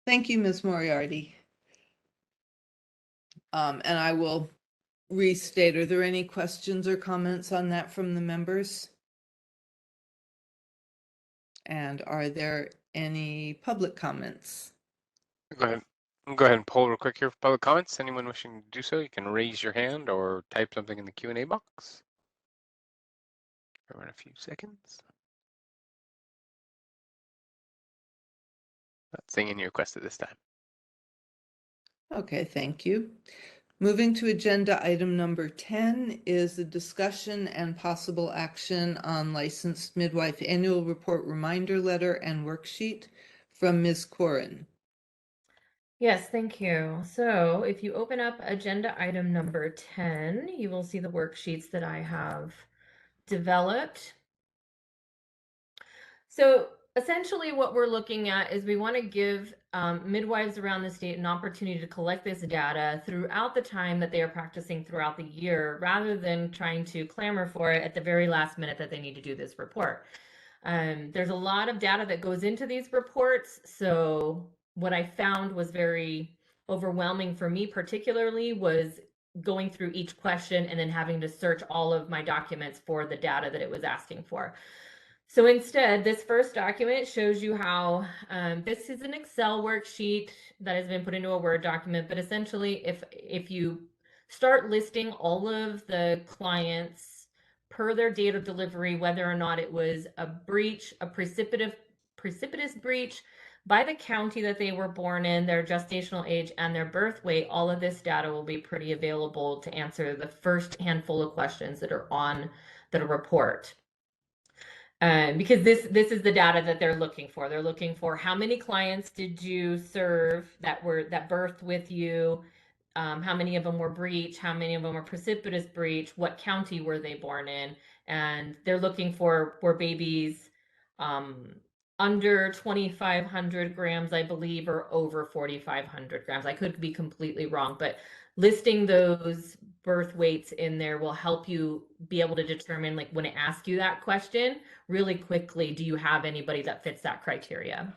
Thank you, Ms. Moriarty. And I will restate, are there any questions or comments on that from the members? And are there any public comments? Go ahead. I'll go ahead and poll real quick here for public comments. Anyone wishing to do so, you can raise your hand or type something in the Q&A box. Everyone a few seconds. Not seeing any requests at this time. Okay, thank you. Moving to agenda item number 10 is the discussion and possible action on licensed midwife annual report reminder letter and worksheet from Ms. Quorum. Yes, thank you. So if you open up agenda item number 10, you will see the worksheets that I have developed. So essentially what we're looking at is we want to give midwives around the state an opportunity to collect this data throughout the time that they are practicing throughout the year, rather than trying to clamor for it at the very last minute that they need to do this report. There's a lot of data that goes into these reports, so what I found was very overwhelming for me particularly was going through each question and then having to search all of my documents for the data that it was asking for. So instead, this first document shows you how this is an Excel worksheet that has been put into a Word document, but essentially if you start listing all of the clients per their date of delivery, whether or not it was a breach, a precipitous breach, by the county that they were born in, their gestational age, and their birth weight, all of this data will be pretty available to answer the first handful of questions that are on the report. Because this is the data that they're looking for. They're looking for how many clients did you serve that birthed with you, how many of them were breech, how many of them were precipitous breech, what county were they born in, and they're looking for babies under 2,500 grams, I believe, or over 4,500 grams. I could be completely wrong, but listing those birth weights in there will help you be able to determine, like when it asks you that question really quickly, do you have anybody that fits that criteria?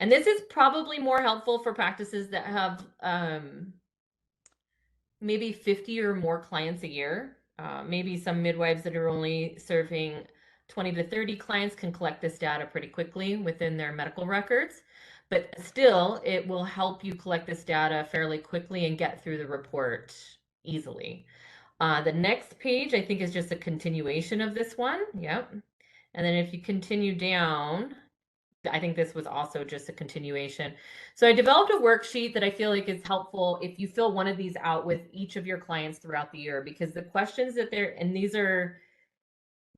And this is probably more helpful for practices that have maybe 50 or more clients a year. Maybe some midwives that are only serving 20 to 30 clients can collect this data pretty quickly within their medical records. But still, it will help you collect this data fairly quickly and get through the report easily. The next page, I think, is just a continuation of this one. Yep. And then if you continue down, I think this was also just a continuation. So I developed a worksheet that I feel like is helpful if you fill one of these out with each of your clients throughout the year, because the questions that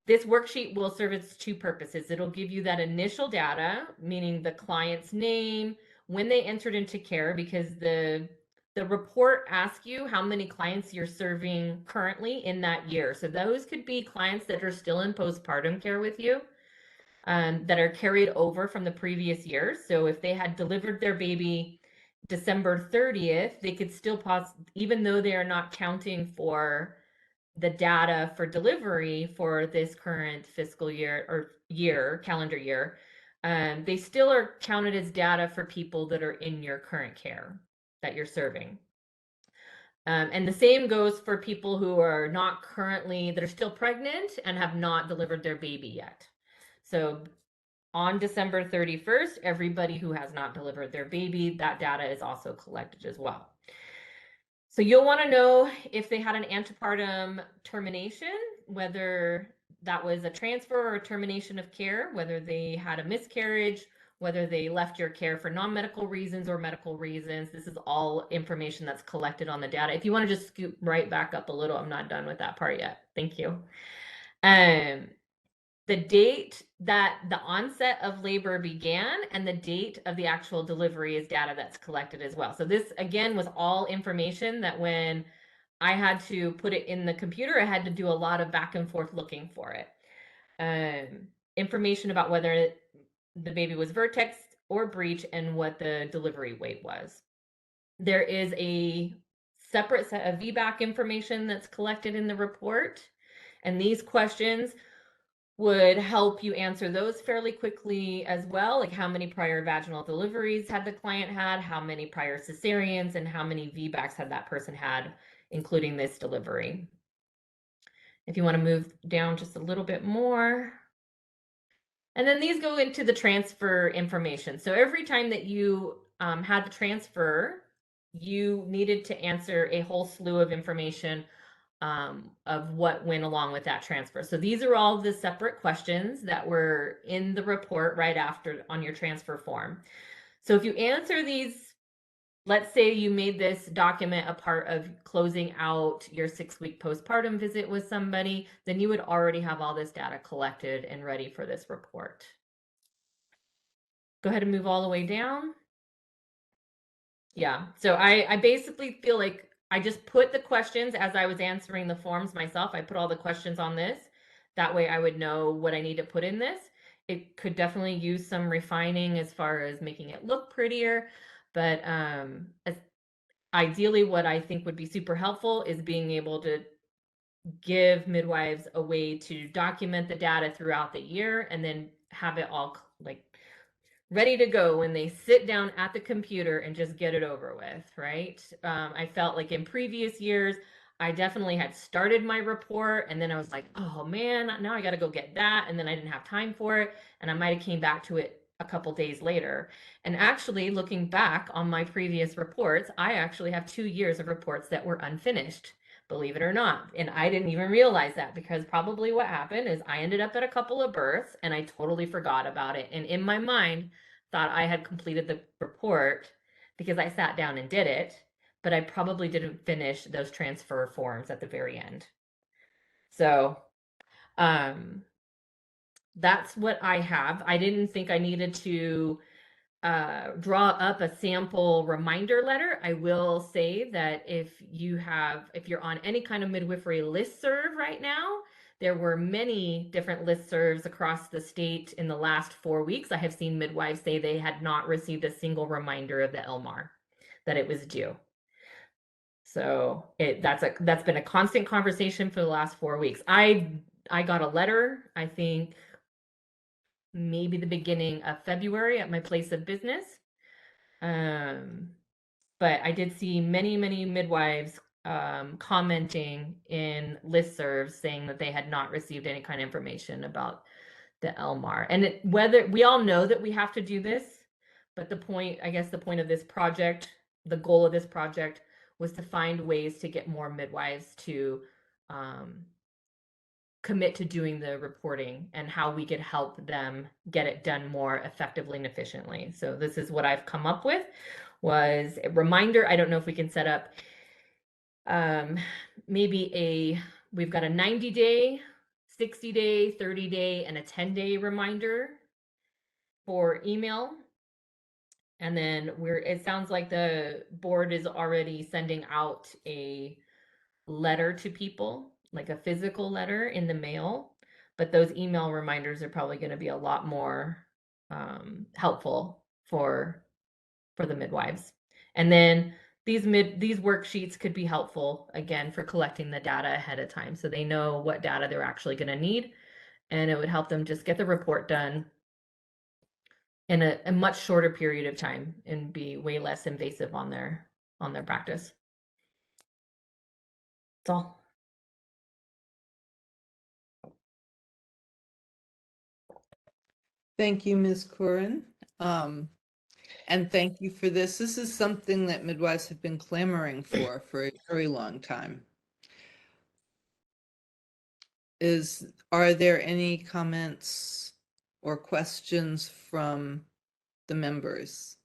this worksheet will serve its two purposes. It'll give you that initial data, meaning the client's name, when they entered into care, because the report asks you how many clients you're serving currently in that year. So those could be clients that are still in postpartum care with you, that are carried over from the previous year. So if they had delivered their baby December 30th, they could still even though they are not counting for the data for delivery for this current fiscal year or calendar year, they still are counted as data for people that are in your current care that you're serving. And the same goes for people who are not currently, that are still pregnant and have not delivered their baby yet. So on December 31st, everybody who has not delivered their baby, that data is also collected as well. So you'll want to know if they had an antepartum termination, whether that was a transfer or a termination of care, whether they had a miscarriage, whether they left your care for non-medical reasons or medical reasons. This is all information that's collected on the data. If you want to just scoot right back up a little, I'm not done with that part yet. Thank you. The date that the onset of labor began and the date of the actual delivery is data that's collected as well. So this, again, was all information that when I had to put it in the computer, I had to do a lot of back and forth looking for it. Information about whether the baby was vertex or breech and what the delivery weight was. There is a separate set of VBAC information that's collected in the report. And these questions would help you answer those fairly quickly as well, like how many prior vaginal deliveries had the client had, how many prior cesareans, and how many VBACs had that person had, including this delivery. If you want to move down just a little bit more. And then these go into the transfer information. So every time that you had the transfer, you needed to answer a whole slew of information of what went along with that transfer. So these are all the separate questions that were in the report right after on your transfer form. So if you answer these, let's say you made this document a part of closing out your 6-week postpartum visit with somebody, then you would already have all this data collected and ready for this report. Go ahead and move all the way down. Yeah, so I basically feel like I just put the questions as I was answering the forms myself. I put all the questions on this. That way I would know what I need to put in this. It could definitely use some refining as far as making it look prettier. But ideally, what I think would be super helpful is being able to give midwives a way to document the data throughout the year and then have it all like ready to go when they sit down at the computer and just get it over with, right? I felt like in previous years, I definitely had started my report and then I was like, oh man, now I got to go get that. And then I didn't have time for it. And I might've came back to it a couple days later. And actually looking back on my previous reports, I actually have 2 years of reports that were unfinished, believe it or not. And I didn't even realize that because probably what happened is I ended up at a couple of births and I totally forgot about it. And in my mind, thought I had completed the report because I sat down and did it, but I probably didn't finish those transfer forms at the very end. So that's what I have. I didn't think I needed to draw up a sample reminder letter. I will say that if you're on any kind of midwifery listserv right now, there were many different listservs across the state in the last 4 weeks. I have seen midwives say they had not received a single reminder of the LMAR, that it was due. So that's been a constant conversation for the last 4 weeks. I got a letter, I think maybe the beginning of February at my place of business. But I did see many midwives commenting in listservs saying that they had not received any kind of information about the LMAR. And whether we all know that we have to do this, but the point of this project, the goal of this project was to find ways to get more midwives to commit to doing the reporting and how we could help them get it done more effectively and efficiently. So this is what I've come up with, was a reminder. I don't know if we can set up we've got a 90-day, 60-day, 30-day, and a 10-day reminder for email. And then it sounds like the board is already sending out a letter to people, like a physical letter in the mail, but those email reminders are probably going to be a lot more helpful for the midwives. And then these worksheets could be helpful again for collecting the data ahead of time, so they know what data they're actually going to need, and it would help them just get the report done in a much shorter period of time and be way less invasive on their practice. That's all. Thank you, Ms. Curran. And thank you for this. This is something that midwives have been clamoring for a very long time. Are there any comments or questions from the members?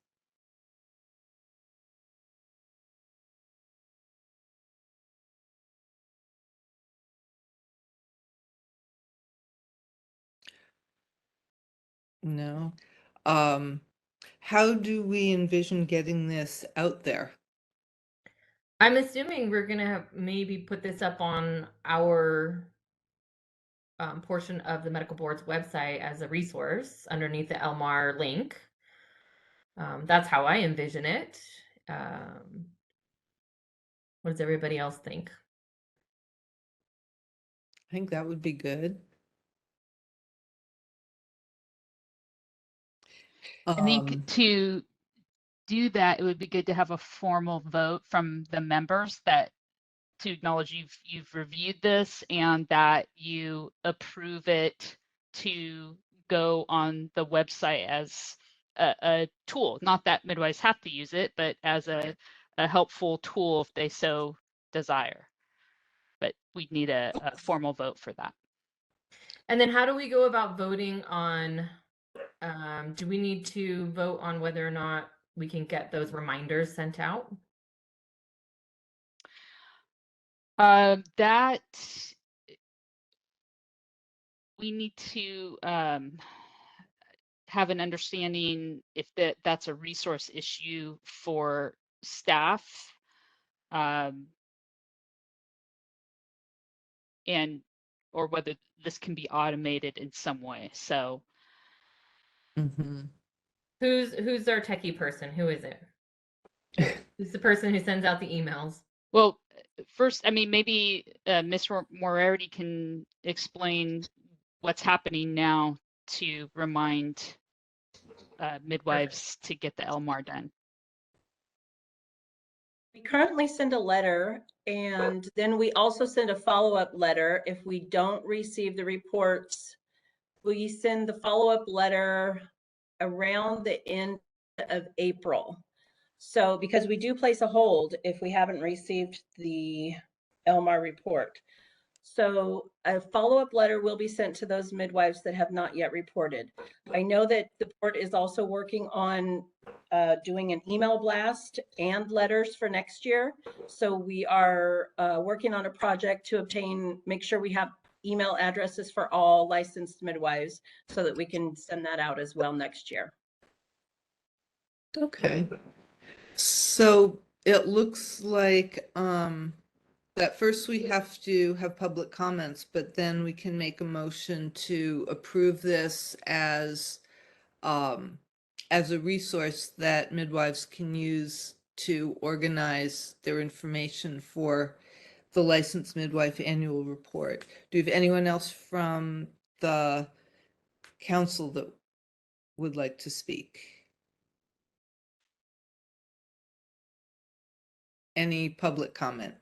No. How do we envision getting this out there? I'm assuming we're gonna maybe put this up on our portion of the medical board's website as a resource underneath the LMAR link. That's how I envision it. What does everybody else think? I think that would be good. I think to do that, it would be good to have a formal vote from the members that to acknowledge you've reviewed this and that you approve it to go on the website as a tool. Not that midwives have to use it, but as a helpful tool if they so desire. But we need a formal vote for that. And then how do we go about voting on, do we need to vote on whether or not we can get those reminders sent out? That we need to have an understanding if that's a resource issue for staff, and or whether this can be automated in some way. So Who's our techie person? Who is it? Who's the person who sends out the emails? Well, first, I mean, maybe Ms. Moriarty can explain what's happening now to remind midwives to get the LMAR done. We currently send a letter, and then we also send a follow-up letter. If we don't receive the reports, we send the follow-up letter around the end of April. So because we do place a hold if we haven't received the LMAR report. So a follow-up letter will be sent to those midwives that have not yet reported. I know that the board is also working on doing an email blast and letters for next year. So we are working on a project to make sure we have email addresses for all licensed midwives so that we can send that out as well next year. Okay. So it looks like that first we have to have public comments, but then we can make a motion to approve this as a resource that midwives can use to organize their information for the licensed midwife annual report. Do you have anyone else from the council that would like to speak? Any public comment?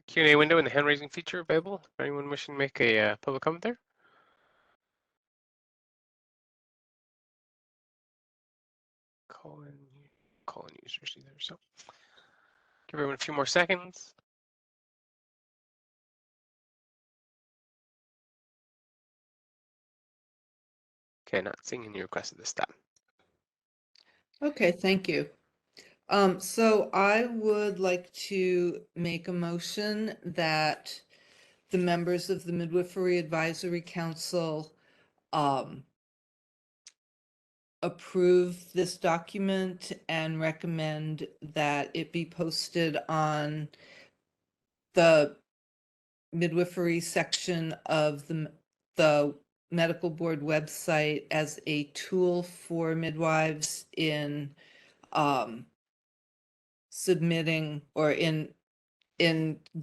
Q&A window and the hand raising feature available for anyone wishing to make a public comment there. Call in users either. So give everyone a few more seconds. Okay, not seeing any requests at this time. Okay, thank you. So I would like to make a motion that the members of the Midwifery Advisory Council approve this document and recommend that it be posted on the midwifery section of the medical board website as a tool for midwives in submitting or in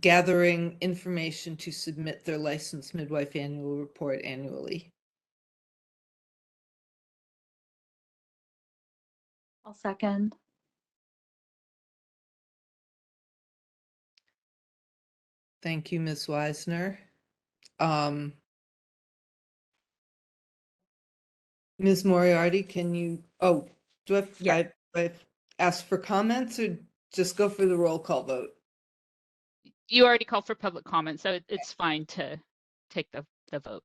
gathering information to submit their licensed midwife annual report annually. I'll second. Thank you, Ms. Wisner. Ms. Moriarty, can you, do I ask for comments or just go for the roll call vote? You already called for public comment, so it's fine to take the vote.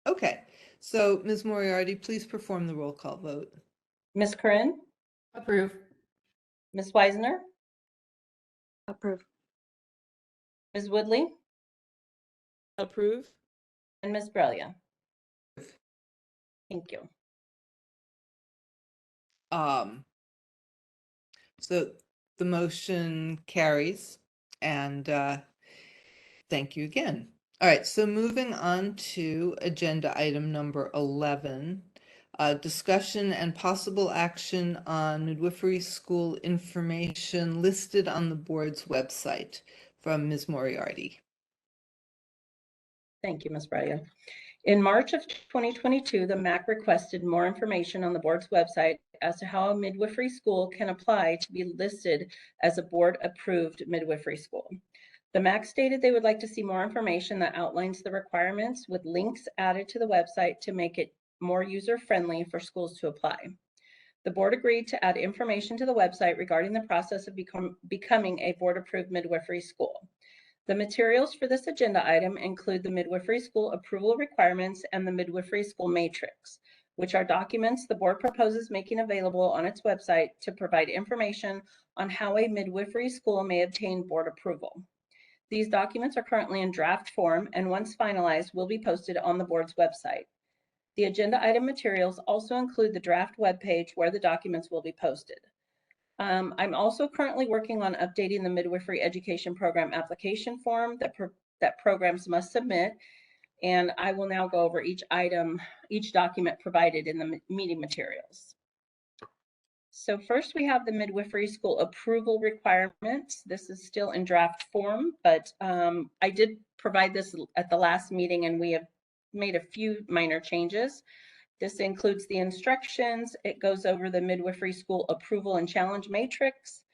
Okay, so Ms. Moriarty, please perform the roll call vote. Ms. Curran, Approve. Ms. Wisner, Approve. Ms. Woodley, Approve. and Ms. Brelia. Thank you. So the motion carries, and thank you again. All right, so moving on to agenda item number 11, discussion and possible action on midwifery school information listed on the board's website, from Ms. Moriarty. Thank you, Ms. Brelia. In March of 2022, the MAC requested more information on the board's website as to how a midwifery school can apply to be listed as a board-approved midwifery school. The MAC stated they would like to see more information that outlines the requirements with links added to the website to make it more user-friendly for schools to apply. The board agreed to add information to the website regarding the process of becoming a board-approved midwifery school. The materials for this agenda item include the midwifery school approval requirements and the midwifery school matrix, which are documents the board proposes making available on its website to provide information on how a midwifery school may obtain board approval. These documents are currently in draft form, and once finalized, will be posted on the board's website. The agenda item materials also include the draft webpage where the documents will be posted. I'm also currently working on updating the midwifery education program application form that programs must submit, and I will now go over each document provided in the meeting materials. So first we have the midwifery school approval requirements. This is still in draft form, but I did provide this at the last meeting, and we have made a few minor changes. This includes the instructions. It goes over the midwifery school approval and challenge matrix.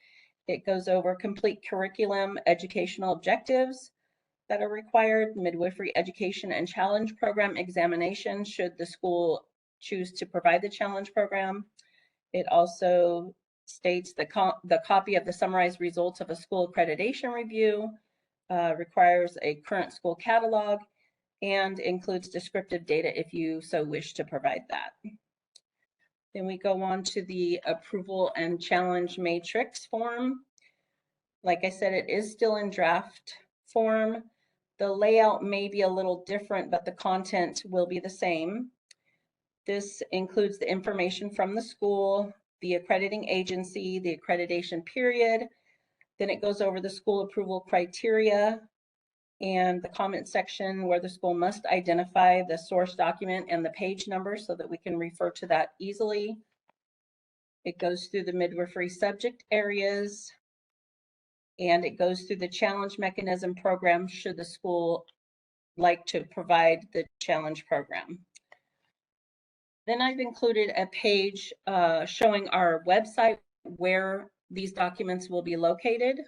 It goes over complete curriculum, educational objectives that are required, midwifery education and challenge program examination should the school choose to provide the challenge program. It also states the copy of the summarized results of a school accreditation review, requires a current school catalog, and includes descriptive data if you so wish to provide that. Then we go on to the approval and challenge matrix form. Like I said, it is still in draft form. The layout may be a little different, but the content will be the same. This includes the information from the school, the accrediting agency, the accreditation period. Then it goes over the school approval criteria and the comment section where the school must identify the source document and the page number so that we can refer to that easily. It goes through the midwifery subject areas, and it goes through the challenge mechanism program should the school like to provide the challenge program. Then I've included a page showing our website where these documents will be located.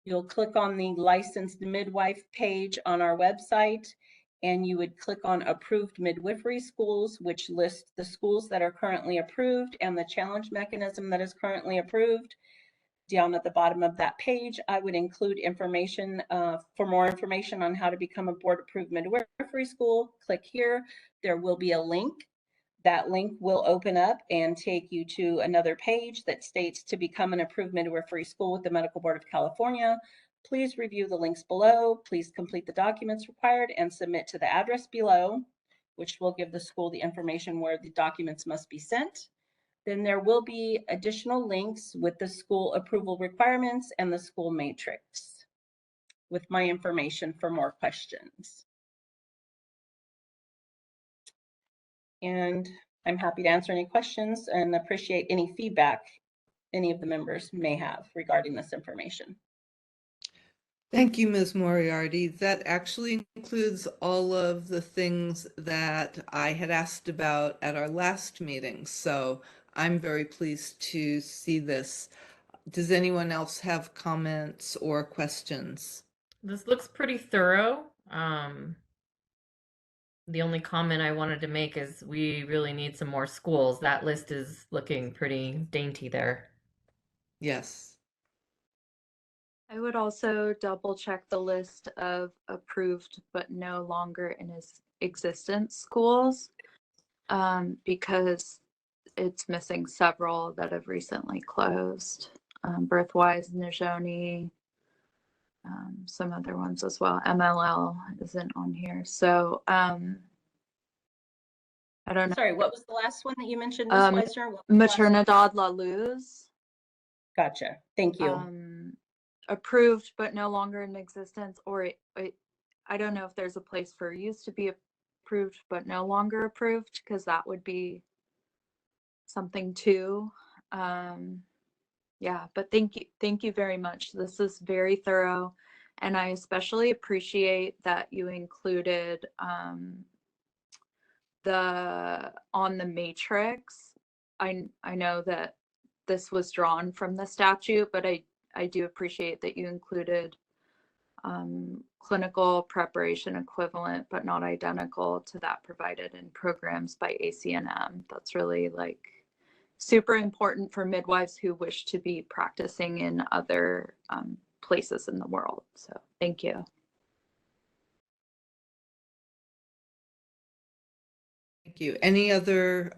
You'll click on the licensed midwife page on our website, and you would click on approved midwifery schools, which lists the schools that are currently approved and the challenge mechanism that is currently approved. Down at the bottom of that page, I would include information for more information on how to become a board approved midwifery school. Click here. There will be a link. That link will open up and take you to another page that states to become an approved midwifery school with the Medical Board of California. Please review the links below. Please complete the documents required and submit to the address below, which will give the school the information where the documents must be sent. Then there will be additional links with the school approval requirements and the school matrix with my information for more questions. And I'm happy to answer any questions and appreciate any feedback any of the members may have regarding this information. Thank you, Ms. Moriarty. That actually includes all of the things that I had asked about at our last meeting. So I'm very pleased to see this. Does anyone else have comments or questions? This looks pretty thorough. The only comment I wanted to make is we really need some more schools. That list is looking pretty dainty there. Yes. I would also double check the list of approved but no longer in existence schools because it's missing several that have recently closed. Birthwise, Nijoni, some other ones as well. MLL isn't on here. So I don't know. Sorry, what was the last one that you mentioned, Ms. Weisner? Maternidad La Luz. Gotcha. Thank you. Approved but no longer in existence, or I don't know if there's a place for used to be approved but no longer approved, because that would be something too. Yeah, but thank you very much. This is very thorough, and I especially appreciate that you included on the matrix. I know that this was drawn from the statute, but I do appreciate that you included clinical preparation equivalent, but not identical to that provided in programs by ACNM. That's really like super important for midwives who wish to be practicing in other places in the world. So thank you. Thank you. Any other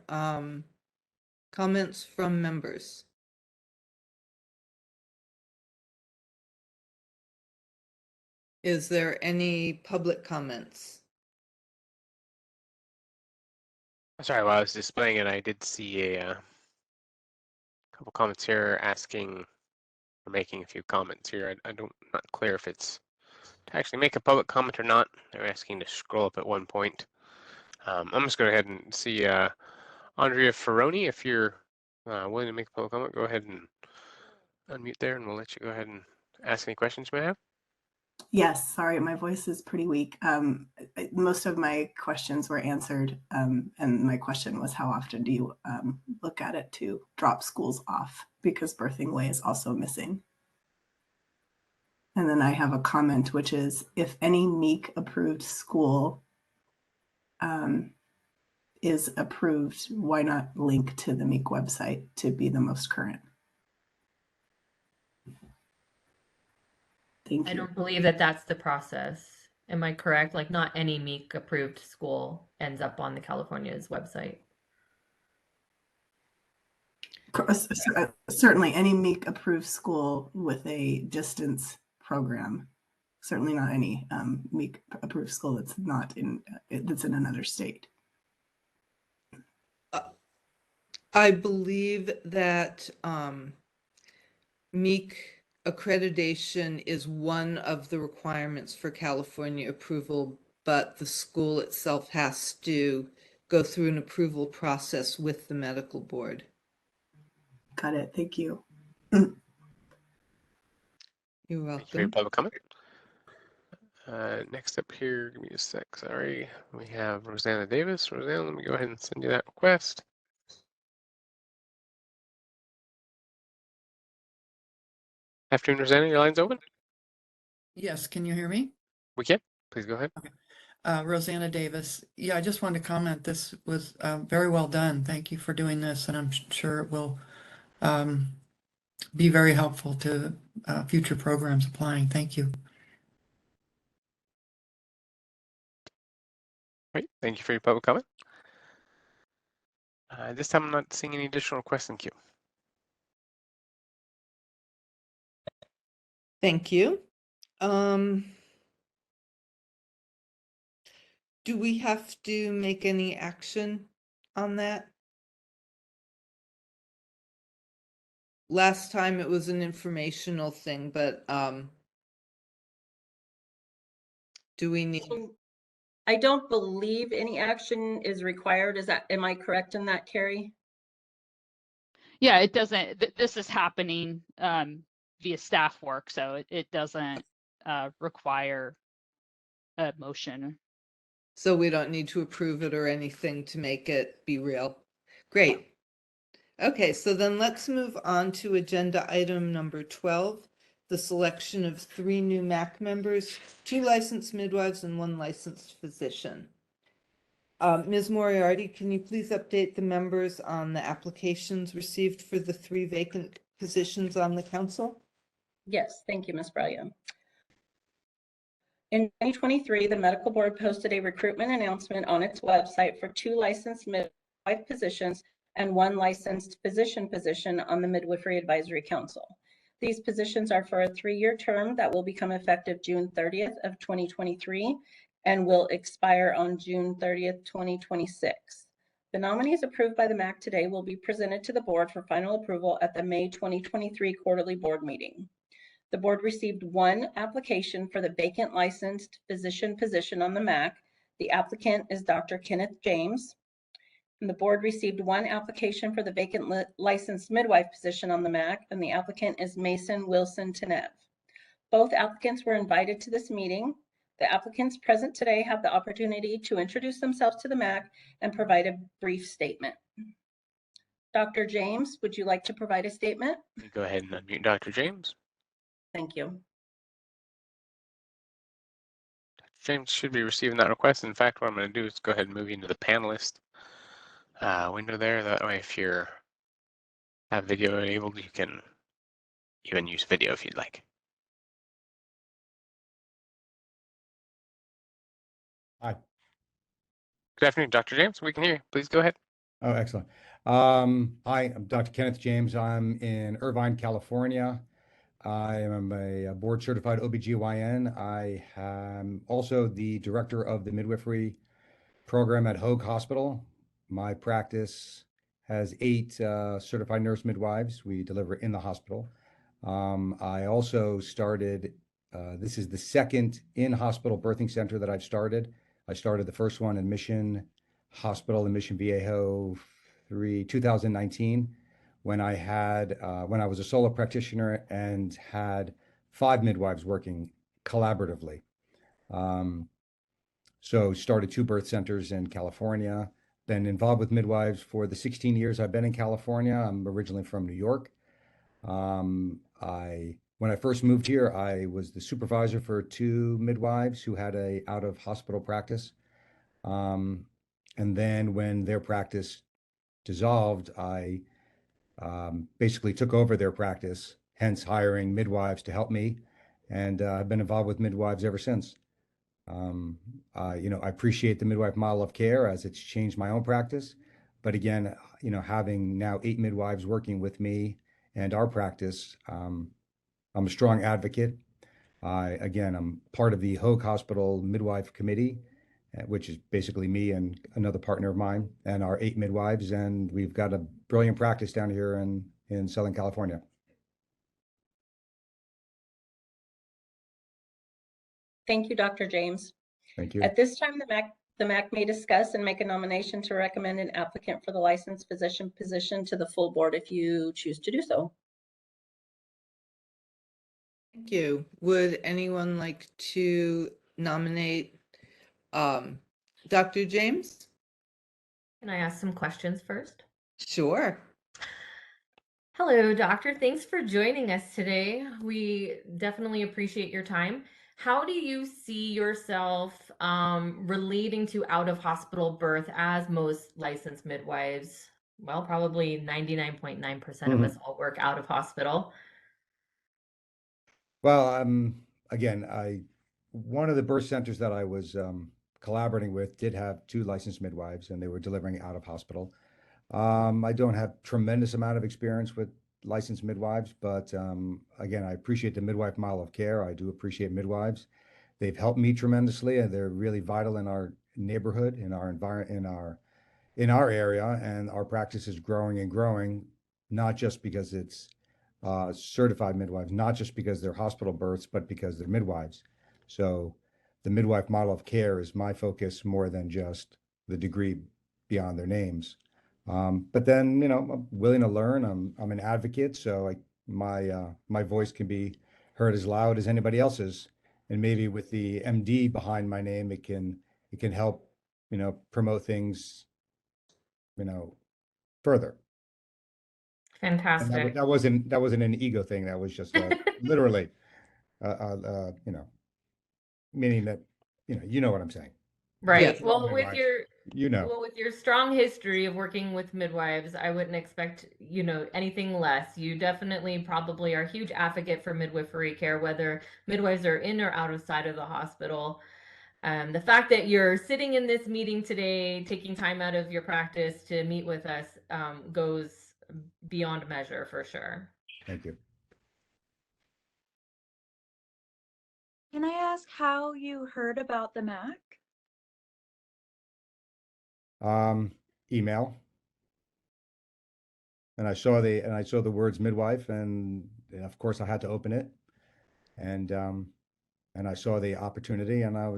comments from members? Is there any public comments? Sorry, while I was displaying it, I did see a couple comments here asking or making a few comments here. I don't not clear if it's to actually make a public comment or not. They're asking to scroll up at one point. I'm just going to go ahead and see Andrea Ferroni, if you're willing to make a public comment, go ahead and unmute there, and we'll let you go ahead and ask any questions you may have. Yes, sorry, my voice is pretty weak. Most of my questions were answered, and my question was, how often do you look at it to drop schools off? Because Birthing Way is also missing. And then I have a comment, which is, if any MEAC approved school is approved, why not link to the MEAC website to be the most current? Thank I you. don't believe that that's the process. Am I correct? Like, not any MEC approved school ends up on the California's website. Certainly any MEC approved school with a distance program. Certainly not any MEC approved school that's not in that's in another state. I believe that MEC accreditation is one of the requirements for California approval, but the school itself has to go through an approval process with the medical board. Got it. Thank you. You're Thank you for your welcome. public comment. Next up here, give me a sec, sorry. We have Rosanna Davis. Rosanna, let me go ahead and send you that request. Afternoon, Rosanna, your line's open. Yes, can you hear me? We can. Please go ahead. Rosanna Davis. Yeah, I just wanted to comment. This was very well done. Thank you for doing this, and I'm sure it will be very helpful to future programs applying. Thank you. Great. Thank you for your public comment. This time I'm not seeing any additional requests in queue. Thank you. Do we have to make any action on that? Last time it was an informational thing, but do we need? I don't believe any action is required. Am I correct in that, Carrie? Yeah, it doesn't, this is happening via staff work, so it doesn't require a motion. So we don't need to approve it or anything to make it be real. Great. Okay, so then let's move on to agenda item number 12, the selection of 3 new MAC members, 2 licensed midwives and 1 licensed physician. Ms. Moriarty, can you please update the members on the applications received for the 3 vacant positions on the council? Yes, thank you, Ms. Bralia. In 2023, the medical board posted a recruitment announcement on its website for 2 licensed midwife positions and 1 licensed physician position on the Midwifery Advisory Council. These positions are for a 3-year term that will become effective June 30th of 2023 and will expire on June 30th, 2026. The nominees approved by the MAC today will be presented to the board for final approval at the May 2023 quarterly board meeting. The board received 1 application for the vacant licensed physician position on the MAC. The applicant is Dr. Kenneth James. And the board received 1 application for the vacant licensed midwife position on the MAC, and the applicant is Mason Wilson Tenev. Both applicants were invited to this meeting. The applicants present today have the opportunity to introduce themselves to the MAC and provide a brief statement. Dr. James, would you like to provide a statement? Go ahead and unmute Dr. James. Thank you. Dr. James should be receiving that request. In fact, what I'm going to do is go ahead and move you into the panelist window there. That way, if you're have video enabled, you can even use video if you'd like. Hi. Good afternoon, Dr. James. We can hear you. Please go ahead. Oh, excellent. Hi, I'm Dr. Kenneth James. I'm in Irvine, California. I am a board certified OBGYN. I am also the director of the midwifery program at Hoag Hospital. My practice has 8 certified nurse midwives. We deliver in the hospital. I also started, this is the second in-hospital birthing center that I've started. I started the first one in Mission Hospital in Mission Viejo 2019 when I was a solo practitioner and had 5 midwives working collaboratively. So started 2 birth centers in California, been involved with midwives for the 16 years I've been in California. I'm originally from New York. When I first moved here, I was the supervisor for 2 midwives who had a out of hospital practice. And then when their practice dissolved, I basically took over their practice, hence hiring midwives to help me. and I've been involved with midwives ever since. I appreciate the midwife model of care as it's changed my own practice. But again, having now 8 midwives working with me and our practice, I'm a strong advocate. I'm part of the Hoag Hospital Midwife Committee, which is basically me and another partner of mine and our 8 midwives. And we've got a brilliant practice down here in Southern California. Thank you, Dr. James. Thank you. At this time, the MAC may discuss and make a nomination to recommend an applicant for the licensed physician position to the full board if you choose to do so. Thank you. Would anyone like to nominate Dr. James? Can I ask some questions first? Sure. Hello, doctor. Thanks for joining us today. We definitely appreciate your time. How do you see yourself relating to out-of-hospital birth as most licensed midwives? Well, probably 99.9% of us all work out of hospital. Well, again, one of the birth centers that I was collaborating with did have 2 licensed midwives, and they were delivering out of hospital. I don't have tremendous amount of experience with licensed midwives, but again, I appreciate the midwife model of care. I do appreciate midwives. They've helped me tremendously, and they're really vital in our neighborhood, in our environment, in our area, and our practice is growing and growing, not just because it's certified midwives, not just because they're hospital births, but because they're midwives. So the midwife model of care is my focus more than just the degree beyond their names. But then, I'm willing to learn. I'm an advocate, so my voice can be heard as loud as anybody else's. And maybe with the MD behind my name, it can help, promote things, further. And Fantastic. that wasn't an ego thing. That was just literally, meaning that, you know what I'm saying. Right. Yes. Well, with Midwives, your with your strong history of working with midwives, I wouldn't expect, anything less. You definitely probably are a huge advocate for midwifery care, whether midwives are in or out of side of the hospital. The fact that you're sitting in this meeting today, taking time out of your practice to meet with us, goes beyond measure for sure. Thank you. Can I ask how you heard about the MAC? Email. And I saw the words midwife, and of course I had to open it. And I saw the opportunity, and I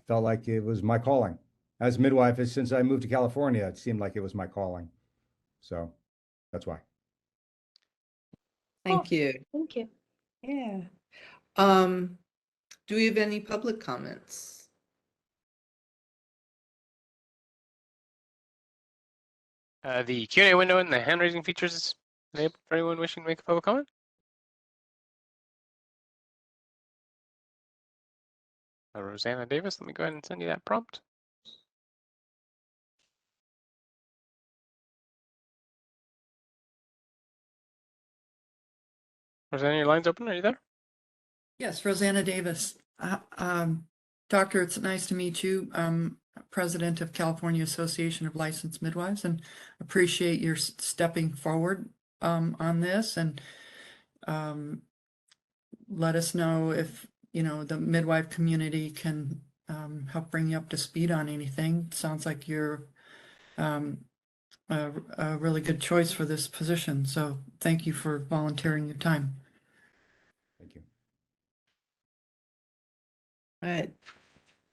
felt like it was my calling. As midwife, since I moved to California, it seemed like it was my calling. So that's why. Thank you. Thank you. Yeah. Do we have any public comments? The Q&A window and the hand raising features is enabled for anyone wishing to make a public comment. Rosanna Davis, let me go ahead and send you that prompt. Rosanna, your line's open. Are you there? Yes, Rosanna Davis. Doctor, it's nice to meet you. President of California Association of Licensed Midwives, and appreciate your stepping forward on this, and let us know if the midwife community can help bring you up to speed on anything. Sounds like you're a really good choice for this position, so thank you for volunteering your time. Thank you. All right.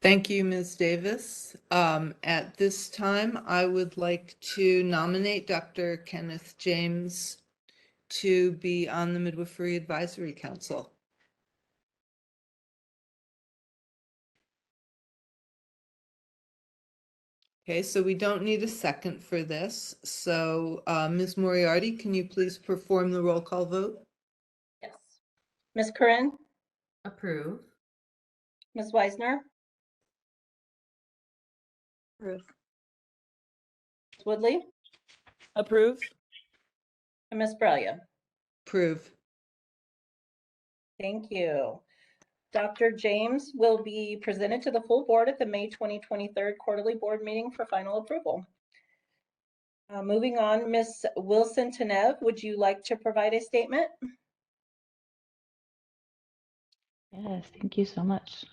Thank you, Ms. Davis. At this time, I would like to nominate Dr. Kenneth James to be on the Midwifery Advisory Council. Okay, so we don't need a second for this. So Ms. Moriarty, can you please perform the roll call vote? Yes. Ms. Curran, Approve. Ms. Weisner, Approve. Ms. Woodley, Approve. and Ms. Bralia. Approve. Thank you. Dr. James will be presented to the full board at the May 2023 quarterly board meeting for final approval. Moving on, Ms. Wilson Tanev, would you like to provide a statement? Yes, thank you so much.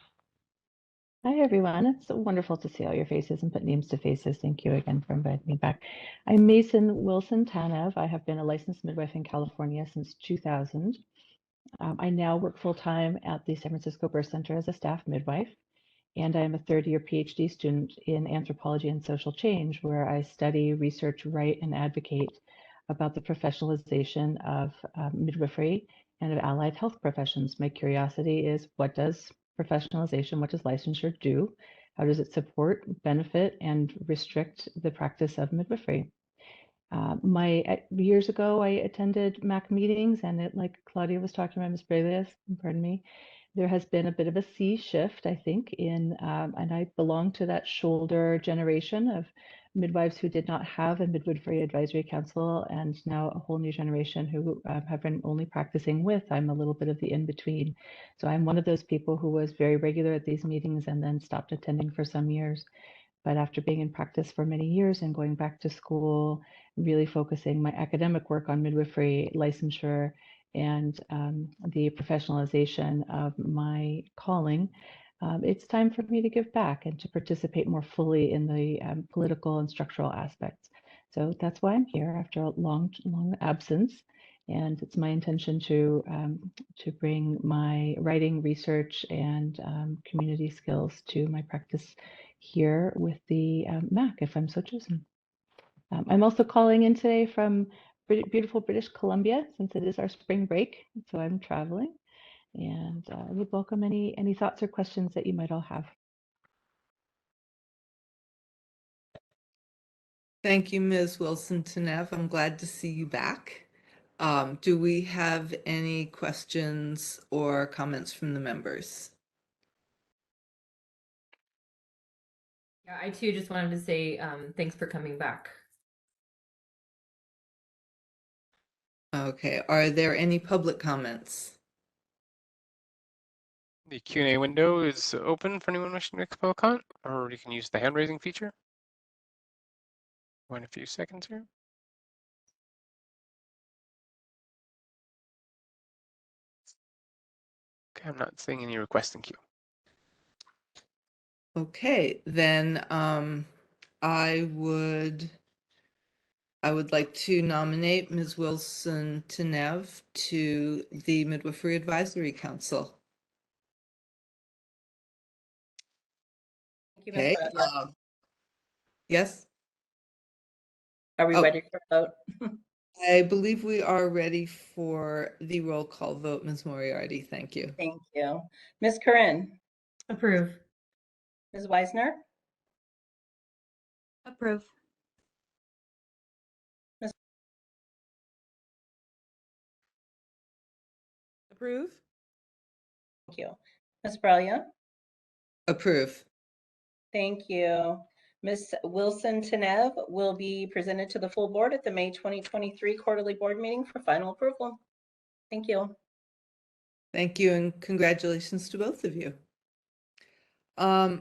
Hi, everyone. It's wonderful to see all your faces and put names to faces. Thank you again for inviting me back. I'm Mason Wilson Tanev. I have been a licensed midwife in California since 2000. I now work full-time at the San Francisco Birth Center as a staff midwife, and I am a third-year PhD student in anthropology and social change, where I study, research, write, and advocate about the professionalization of midwifery and of allied health professions. My curiosity is, what does professionalization, what does licensure do? How does it support, benefit, and restrict the practice of midwifery? Years ago, I attended MAC meetings, and like Claudia was talking about, Ms. Breves, pardon me, there has been a bit of a sea shift, I think, and I belong to that shoulder generation of midwives who did not have a midwifery advisory council, and now a whole new generation who have been only practicing with. I'm a little bit of the in-between. So I'm one of those people who was very regular at these meetings and then stopped attending for some years. But after being in practice for many years and going back to school, really focusing my academic work on midwifery, licensure, and the professionalization of my calling, it's time for me to give back and to participate more fully in the political and structural aspects. So that's why I'm here after a long absence. And it's my intention to bring my writing, research, and community skills to my practice here with the MAC, if I'm so chosen. I'm also calling in today from beautiful British Columbia, since it is our spring break, so I'm traveling, and I would welcome any thoughts or questions that you might all have. Thank you, Ms. Wilson Tanev. I'm glad to see you back. Do we have any questions or comments from the members? Yeah, I too just wanted to say thanks for coming back. Okay, are there any public comments? The Q&A window is open for anyone wishing to make a public comment, or you can use the hand raising feature. Wait a few seconds here. Okay, I'm not seeing any requests in queue. Okay, then I would like to nominate Ms. Wilson Tanev to the Midwifery Advisory Council. Thank you, Ms. Okay. Bradia. Yes? Are we ready for a vote? I believe we are ready for the roll call vote, Ms. Moriarty. Thank you. Thank you. Ms. Corinne? Approve. Ms. Weisner? Approve. Approve. Thank you. Ms. Bradia? Approve. Thank you. Ms. Wilson Tanev will be presented to the full board at the May 2023 quarterly board meeting for final approval. Thank you. Thank you, and congratulations to both of you.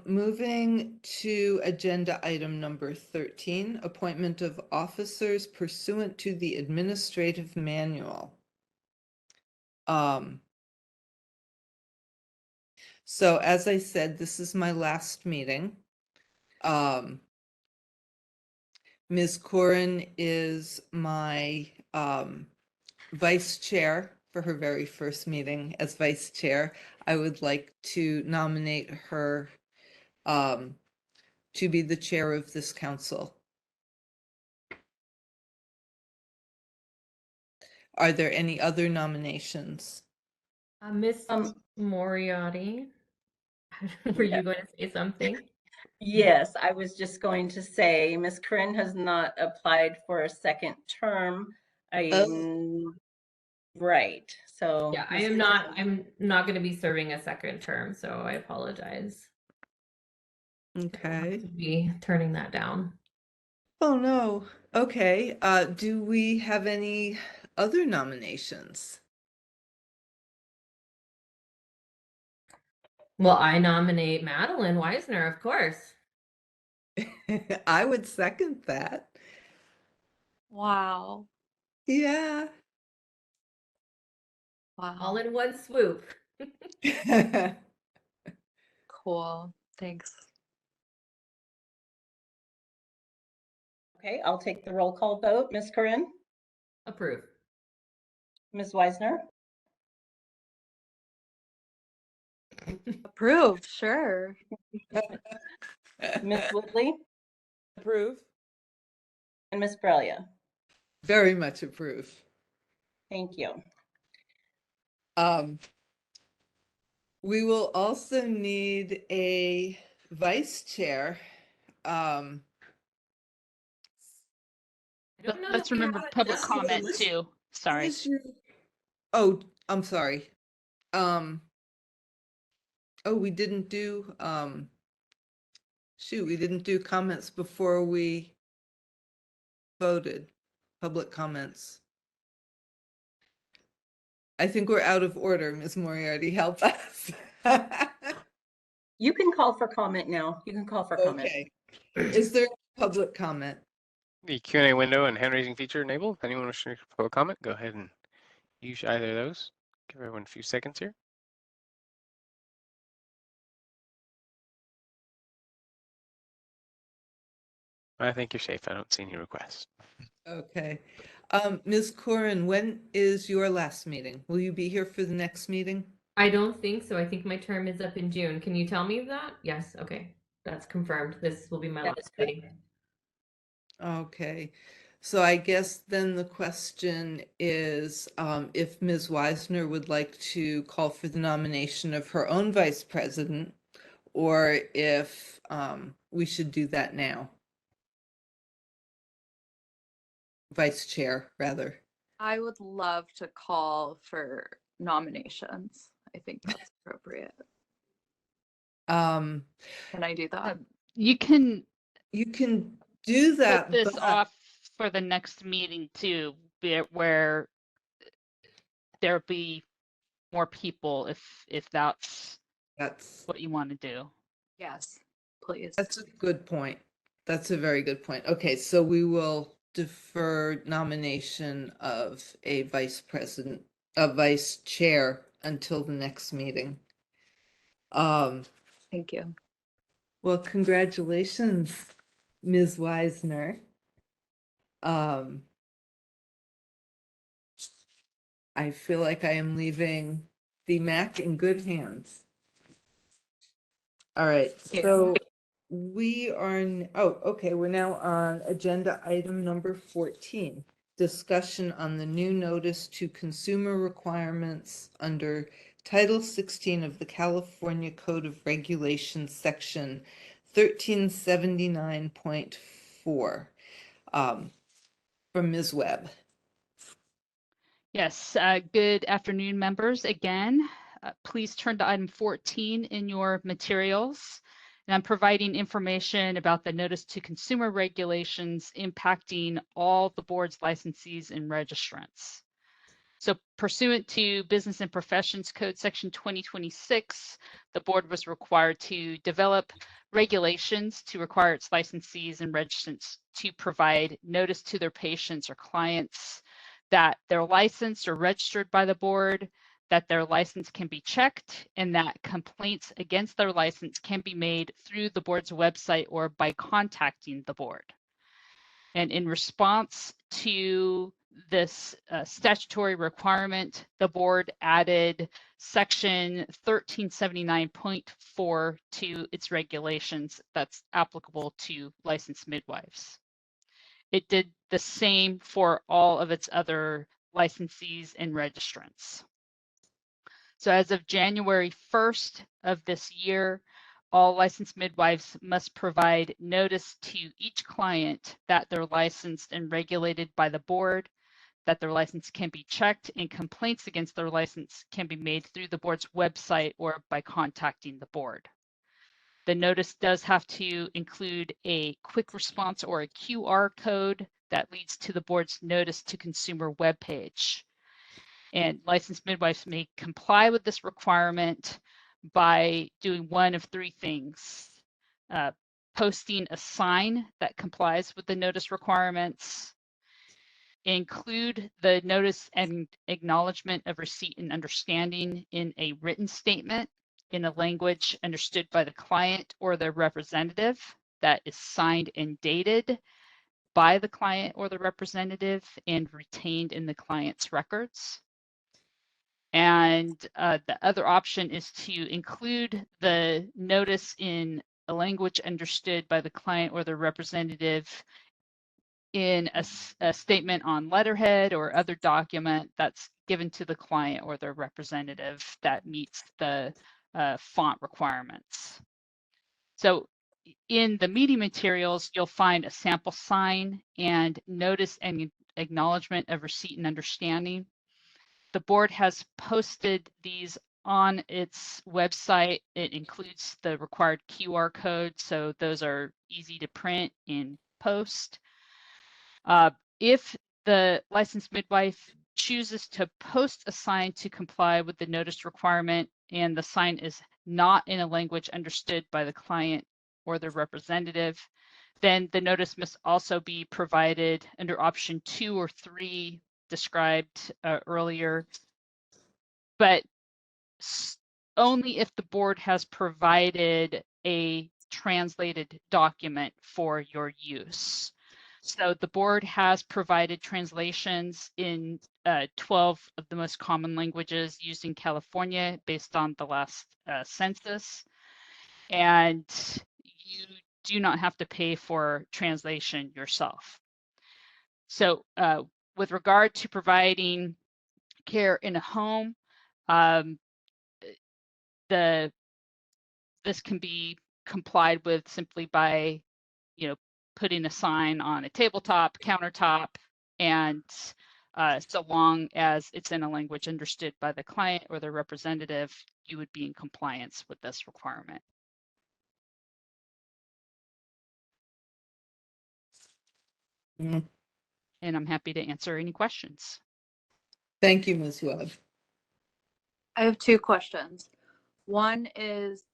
Moving to agenda item number 13, appointment of officers pursuant to the administrative manual. So as I said, this is my last meeting. Ms. Quorum is my vice chair for her very first meeting as vice chair. I would like to nominate her to be the chair of this council. Are there any other nominations? Miss Moriarty, were you going to say something? Yes, I was just going to say, Ms. Corinne has not applied for a second term. Right, so. Yeah, I'm not going to be serving a second term, so I apologize. Okay. To be turning that down. Oh, no. Okay. Do we have any other nominations? Well, I nominate Madeline Weisner, of course. I would second that. Wow. Yeah. All Wow. in one swoop. Cool. Thanks. Okay, I'll take the roll call vote. Ms. Corinne, Approve. Ms. Weisner, Approved, sure. Ms. Woodley, Approve. and Ms. Brelia. Very much approve. Thank you. We will also need a vice chair. I don't know Let's that we remember have public enough. comment too. Sorry. Oh, I'm sorry. Oh, we didn't do, shoot, we didn't do comments before we voted, public comments. I think we're out of order, Ms. Moriarty, help us. You can call for comment now. You can call for comment. Okay. Is there public comment? The Q&A window and hand raising feature enabled. If anyone wishing to make a public comment, go ahead and use either of those. Give everyone a few seconds here. I think you're safe. I don't see any requests. Okay. Ms. Corin, when is your last meeting? Will you be here for the next meeting? I don't think so. I think my term is up in June. Can you tell me that? Yes. Okay. That's confirmed. This will be my That last is good. meeting. Okay. So I guess then the question is, if Ms. Weisner would like to call for the nomination of her own vice president, or if we should do that now. Vice chair, rather. I would love to call for nominations. I think that's appropriate. Um, Can I do that? You can you can do that, put this but off for the next meeting too, where there'll be more people if that's that's what you want to do. Yes, please. a good point. That's a very good point. Okay, so we will defer nomination of a vice president, a vice chair until the next meeting. Thank you. Well, congratulations, Ms. Weisner. I feel like I am leaving the MAC in good hands. All right, so we are, okay, we're now on agenda item number 14. Discussion on the new notice to consumer requirements under Title 16 of the California Code of Regulations, Section 1379.4. From Ms. Webb. Yes, good afternoon, members. Again, please turn to item 14 in your materials. And I'm providing information about the notice to consumer regulations impacting all the board's licensees and registrants. So pursuant to Business and Professions Code Section 2026, the board was required to develop regulations to require its licensees and registrants to provide notice to their patients or clients that they're licensed or registered by the board, that their license can be checked, and that complaints against their license can be made through the board's website or by contacting the board. And in response to this statutory requirement, the board added section 1379.4 to its regulations that's applicable to licensed midwives. It did the same for all of its other licensees and registrants. So as of January 1st of this year, all licensed midwives must provide notice to each client that they're licensed and regulated by the board, that their license can be checked, and complaints against their license can be made through the board's website or by contacting the board. The notice does have to include a quick response or a QR code that leads to the board's notice to consumer webpage. And licensed midwives may comply with this requirement by doing one of three things. Posting a sign that complies with the notice requirements, include the notice and acknowledgement of receipt and understanding in a written statement in a language understood by the client or their representative that is signed and dated by the client or the representative and retained in the client's records. And the other option is to include the notice in a language understood by the client or the representative in a statement on letterhead or other document that's given to the client or their representative that meets the font requirements. So in the meeting materials, you'll find a sample sign and notice and acknowledgement of receipt and understanding. The board has posted these on its website. It includes the required QR code, so those are easy to print and post. If the licensed midwife chooses to post a sign to comply with the notice requirement and the sign is not in a language understood by the client or the representative, then the notice must also be provided under option 2 or 3 described earlier, but only if the board has provided a translated document for your use. So the board has provided translations in 12 of the most common languages used in California based on the last census. And you do not have to pay for translation yourself. So with regard to providing care in a home, this can be complied with simply by, putting a sign on a tabletop, countertop, and so long as it's in a language understood by the client or the representative, you would be in compliance with this requirement. Mm-hmm. And I'm happy to answer any questions. Thank you, Ms. Webb. I have 2 questions. One is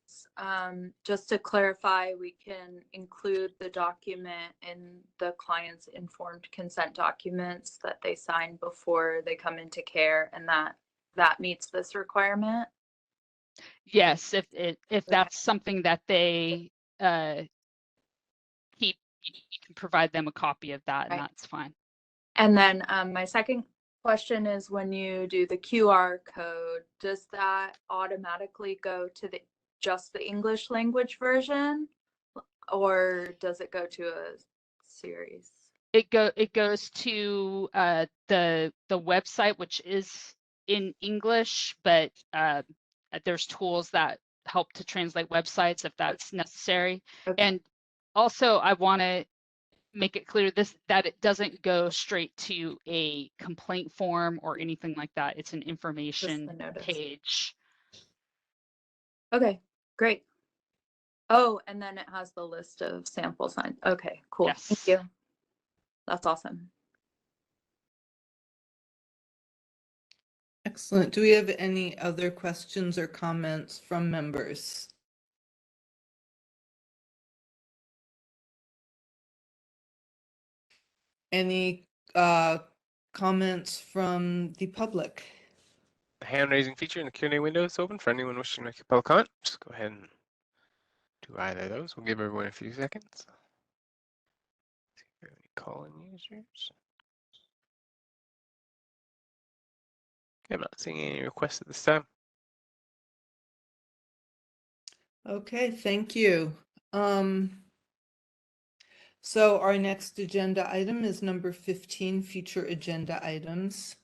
just to clarify, we can include the document in the client's informed consent documents that they sign before they come into care, and that meets this requirement. Yes, if that's something that they keep, you can provide them a copy of that, and that's fine. And then my second question is, when you do the QR code, does that automatically go to just the English language version, or does it go to a series? It goes to the website, which is in English, but there's tools that help to translate websites if that's necessary. Okay. And also, I want to make it clear that it doesn't go straight to a complaint form or anything like that. It's an information page. Okay, great. Oh, and then it has the list of sample signs. Okay, cool. Yes. Thank you. That's awesome. Excellent. Do we have any other questions or comments from members? Any comments from the public? The hand raising feature in the Q&A window is open for anyone wishing to make a public comment. Just go ahead and do either of those. We'll give everyone a few seconds. See if we have any call-in users. Okay, I'm not seeing any requests at this time. Okay, thank you. So our next agenda item is number 15, future agenda items.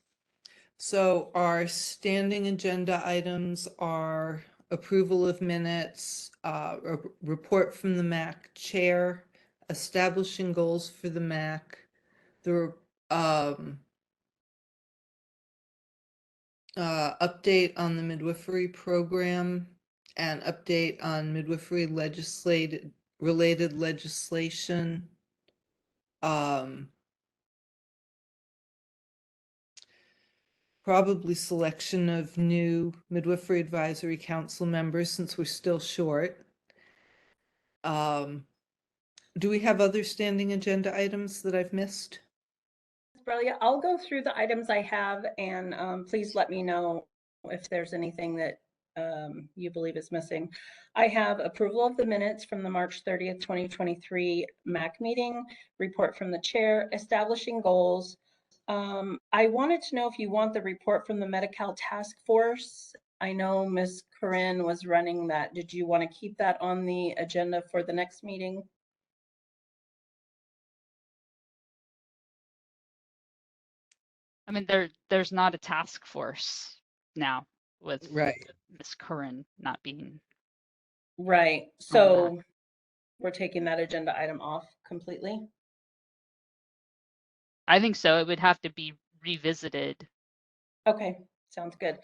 So our standing agenda items are approval of minutes, a report from the MAC chair, establishing goals for the MAC, the update on the midwifery program, and update on midwifery related legislation, probably selection of new Midwifery Advisory Council members since we're still short. Do we have other standing agenda items that I've missed? Australia, I'll go through the items I have, and please let me know if there's anything that you believe is missing. I have approval of the minutes from the March 30th, 2023 MAC meeting, report from the chair, establishing goals. I wanted to know if you want the report from the Medi-Cal task force. I know Ms. Corinne was running that. Did you want to keep that on the agenda for the next meeting? I mean, there's not a task force now with Right. Ms. Curran not being Right. on that. So we're taking that agenda item off completely. I think so. It would have to be revisited. Okay, sounds good.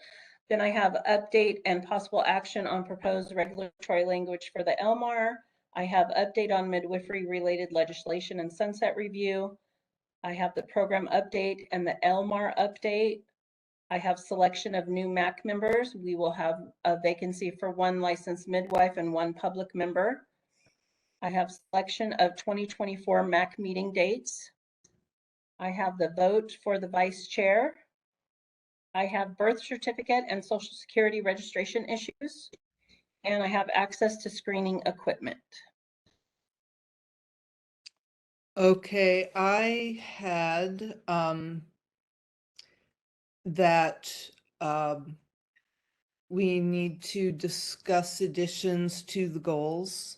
Then I have update and possible action on proposed regulatory language for the LMAR. I have update on midwifery related legislation and sunset review. I have the program update and the LMAR update. I have selection of new MAC members. We will have a vacancy for 1 licensed midwife and 1 public member. I have selection of 2024 MAC meeting dates. I have the vote for the vice chair. I have birth certificate and social security registration issues, and I have access to screening equipment. Okay, I had that we need to discuss additions to the goals.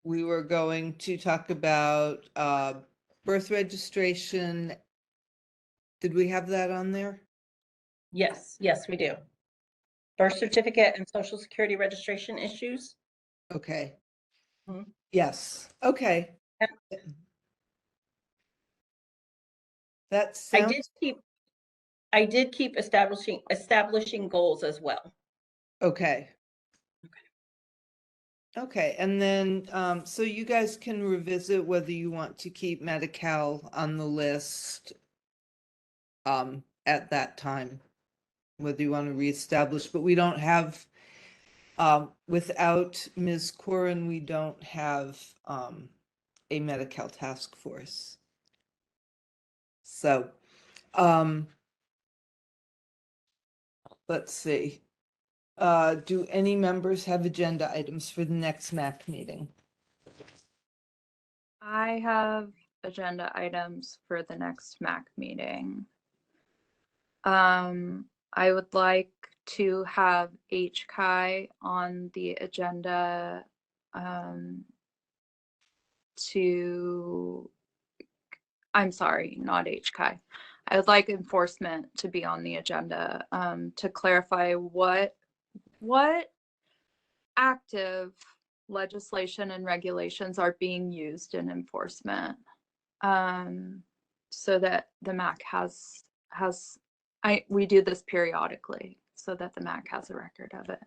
We were going to talk about birth registration. Did we have that on there? Yes, yes, we do. Birth certificate and social security registration issues. Okay. Mhm. Yes, okay. And That I sounds did keep establishing goals as well. okay. Okay, and then so you guys can revisit whether you want to keep Medi-Cal on the list at that time, whether you want to reestablish, but we don't have without Ms. Corin, we don't have a Medi-Cal task force. So let's see. Do any members have agenda items for the next MAC meeting? I have agenda items for the next MAC meeting. I would like to have HCI on the agenda I'm sorry, not HCI. I would like enforcement to be on the agenda to clarify what active legislation and regulations are being used in enforcement, so that the MAC we do this periodically so that the MAC has a record of it.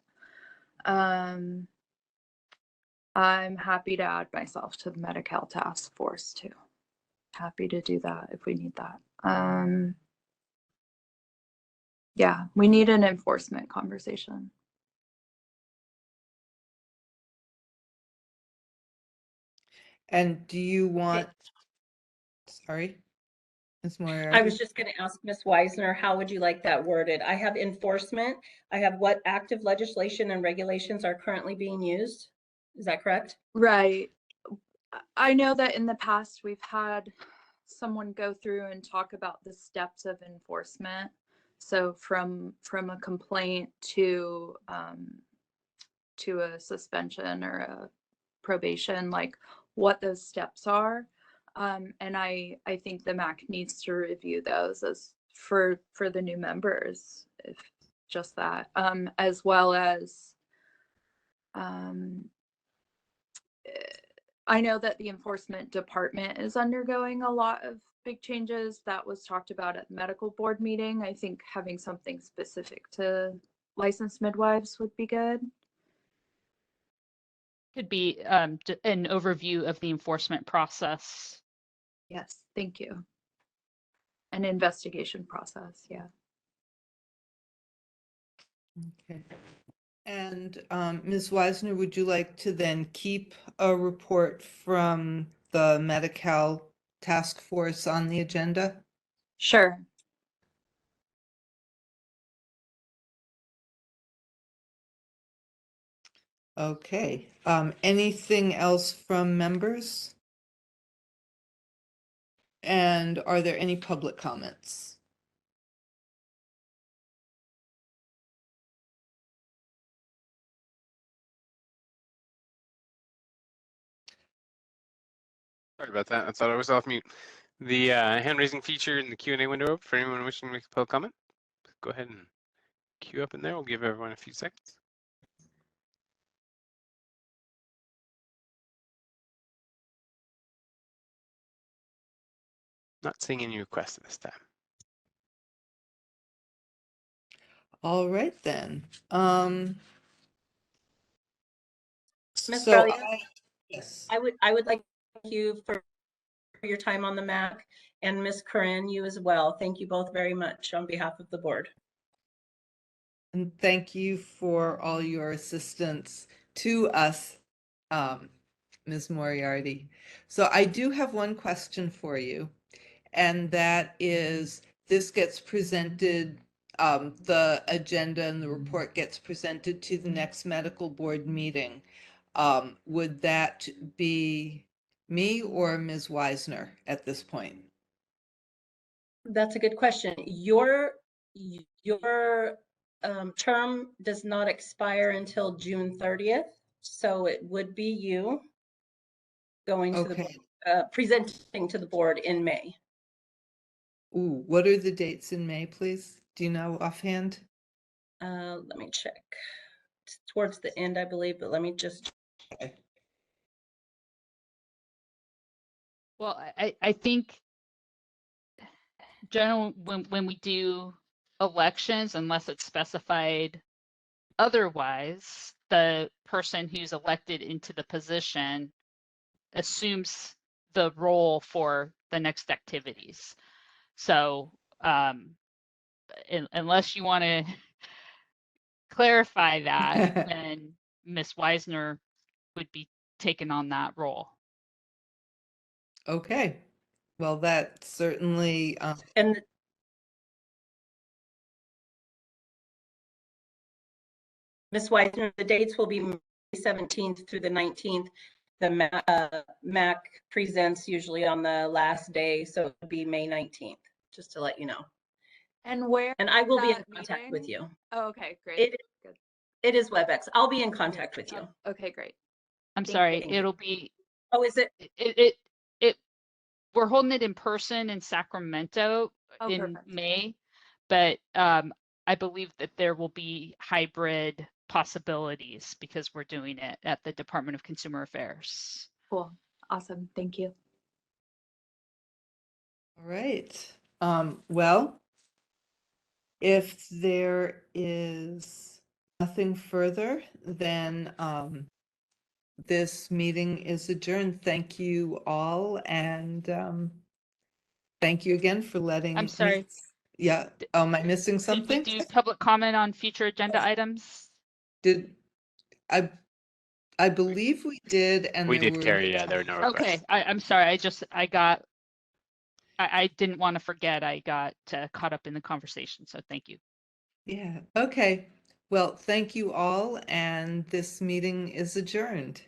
I'm happy to add myself to the Medi-Cal task force too. Happy to do that if we need that. Yeah, we need an enforcement conversation. And do you want, sorry, Ms. Moriarty? I was just going to ask Ms. Weisner, how would you like that worded? I have enforcement. I have what active legislation and regulations are currently being used. Is that correct? Right. I know that in the past we've had someone go through and talk about the steps of enforcement. So from a complaint to a suspension or a probation, like what those steps are. And I think the MAC needs to review those as for the new members, if just that, as well as I know that the enforcement department is undergoing a lot of big changes. That was talked about at the medical board meeting. I think having something specific to licensed midwives would be good. Could be an overview of the enforcement process. Yes, thank you. an investigation process. Yeah. Okay. And Ms. Wisner, would you like to then keep a report from the Medi-Cal task force on the agenda? Sure. Okay. Anything else from members? And are there any public comments? Sorry about that. I thought I was off mute. The hand raising feature in the Q&A window open for anyone wishing to make a public comment. Go ahead and queue up in there. We'll give everyone a few seconds. Not seeing any requests at this time. All right then. Ms. So Bralia? yes. I would like to thank you for your time on the MAC, and Ms. Corinne, you as well. Thank you both very much on behalf of the board. And thank you for all your assistance to us, Ms. Moriarty. So I do have one question for you, and that is, this gets presented, the agenda and the report gets presented to the next medical board meeting. Would that be me or Ms. Wisner at this point? That's a good question. Your term does not expire until June 30th, so it would be you going to Okay. the presenting to the board in May. Ooh, what are the dates in May, please? Do you know offhand? Let me check. It's towards the end, I believe, but let me just. Okay. Well, I think general when we do elections, unless it's specified otherwise, the person who's elected into the position assumes the role for the next activities. So unless you want to clarify that, then Ms. Wisner would be taking on that role. Okay. Well, that certainly. And Ms. Wisner, the dates will be May 17th through the 19th. The MAC presents usually on the last day, so it'll be May 19th, just to let you know. And where? And I will be in that contact meeting? with you. Oh, okay, great. Good. It is WebEx. I'll be in contact with you. Oh, okay, great. I'm Thank sorry, you. it'll be Oh, is it? We're holding it in person in Sacramento Oh, in perfect. May, but I believe that there will be hybrid possibilities because we're doing it at the Department of Consumer Affairs. Cool. Awesome. Thank you. All right. Well, if there is nothing further, then this meeting is adjourned. Thank you all, and thank you again for letting I'm sorry. me. Yeah. Oh, am I missing Did we something? do public comment on future agenda items? Did I believe we did, and We there did were carry, yeah, there were no requests. Okay, I'm sorry. I didn't want to forget. I got caught up in the conversation. So thank you. Yeah. Okay. Well, thank you all, and this meeting is adjourned.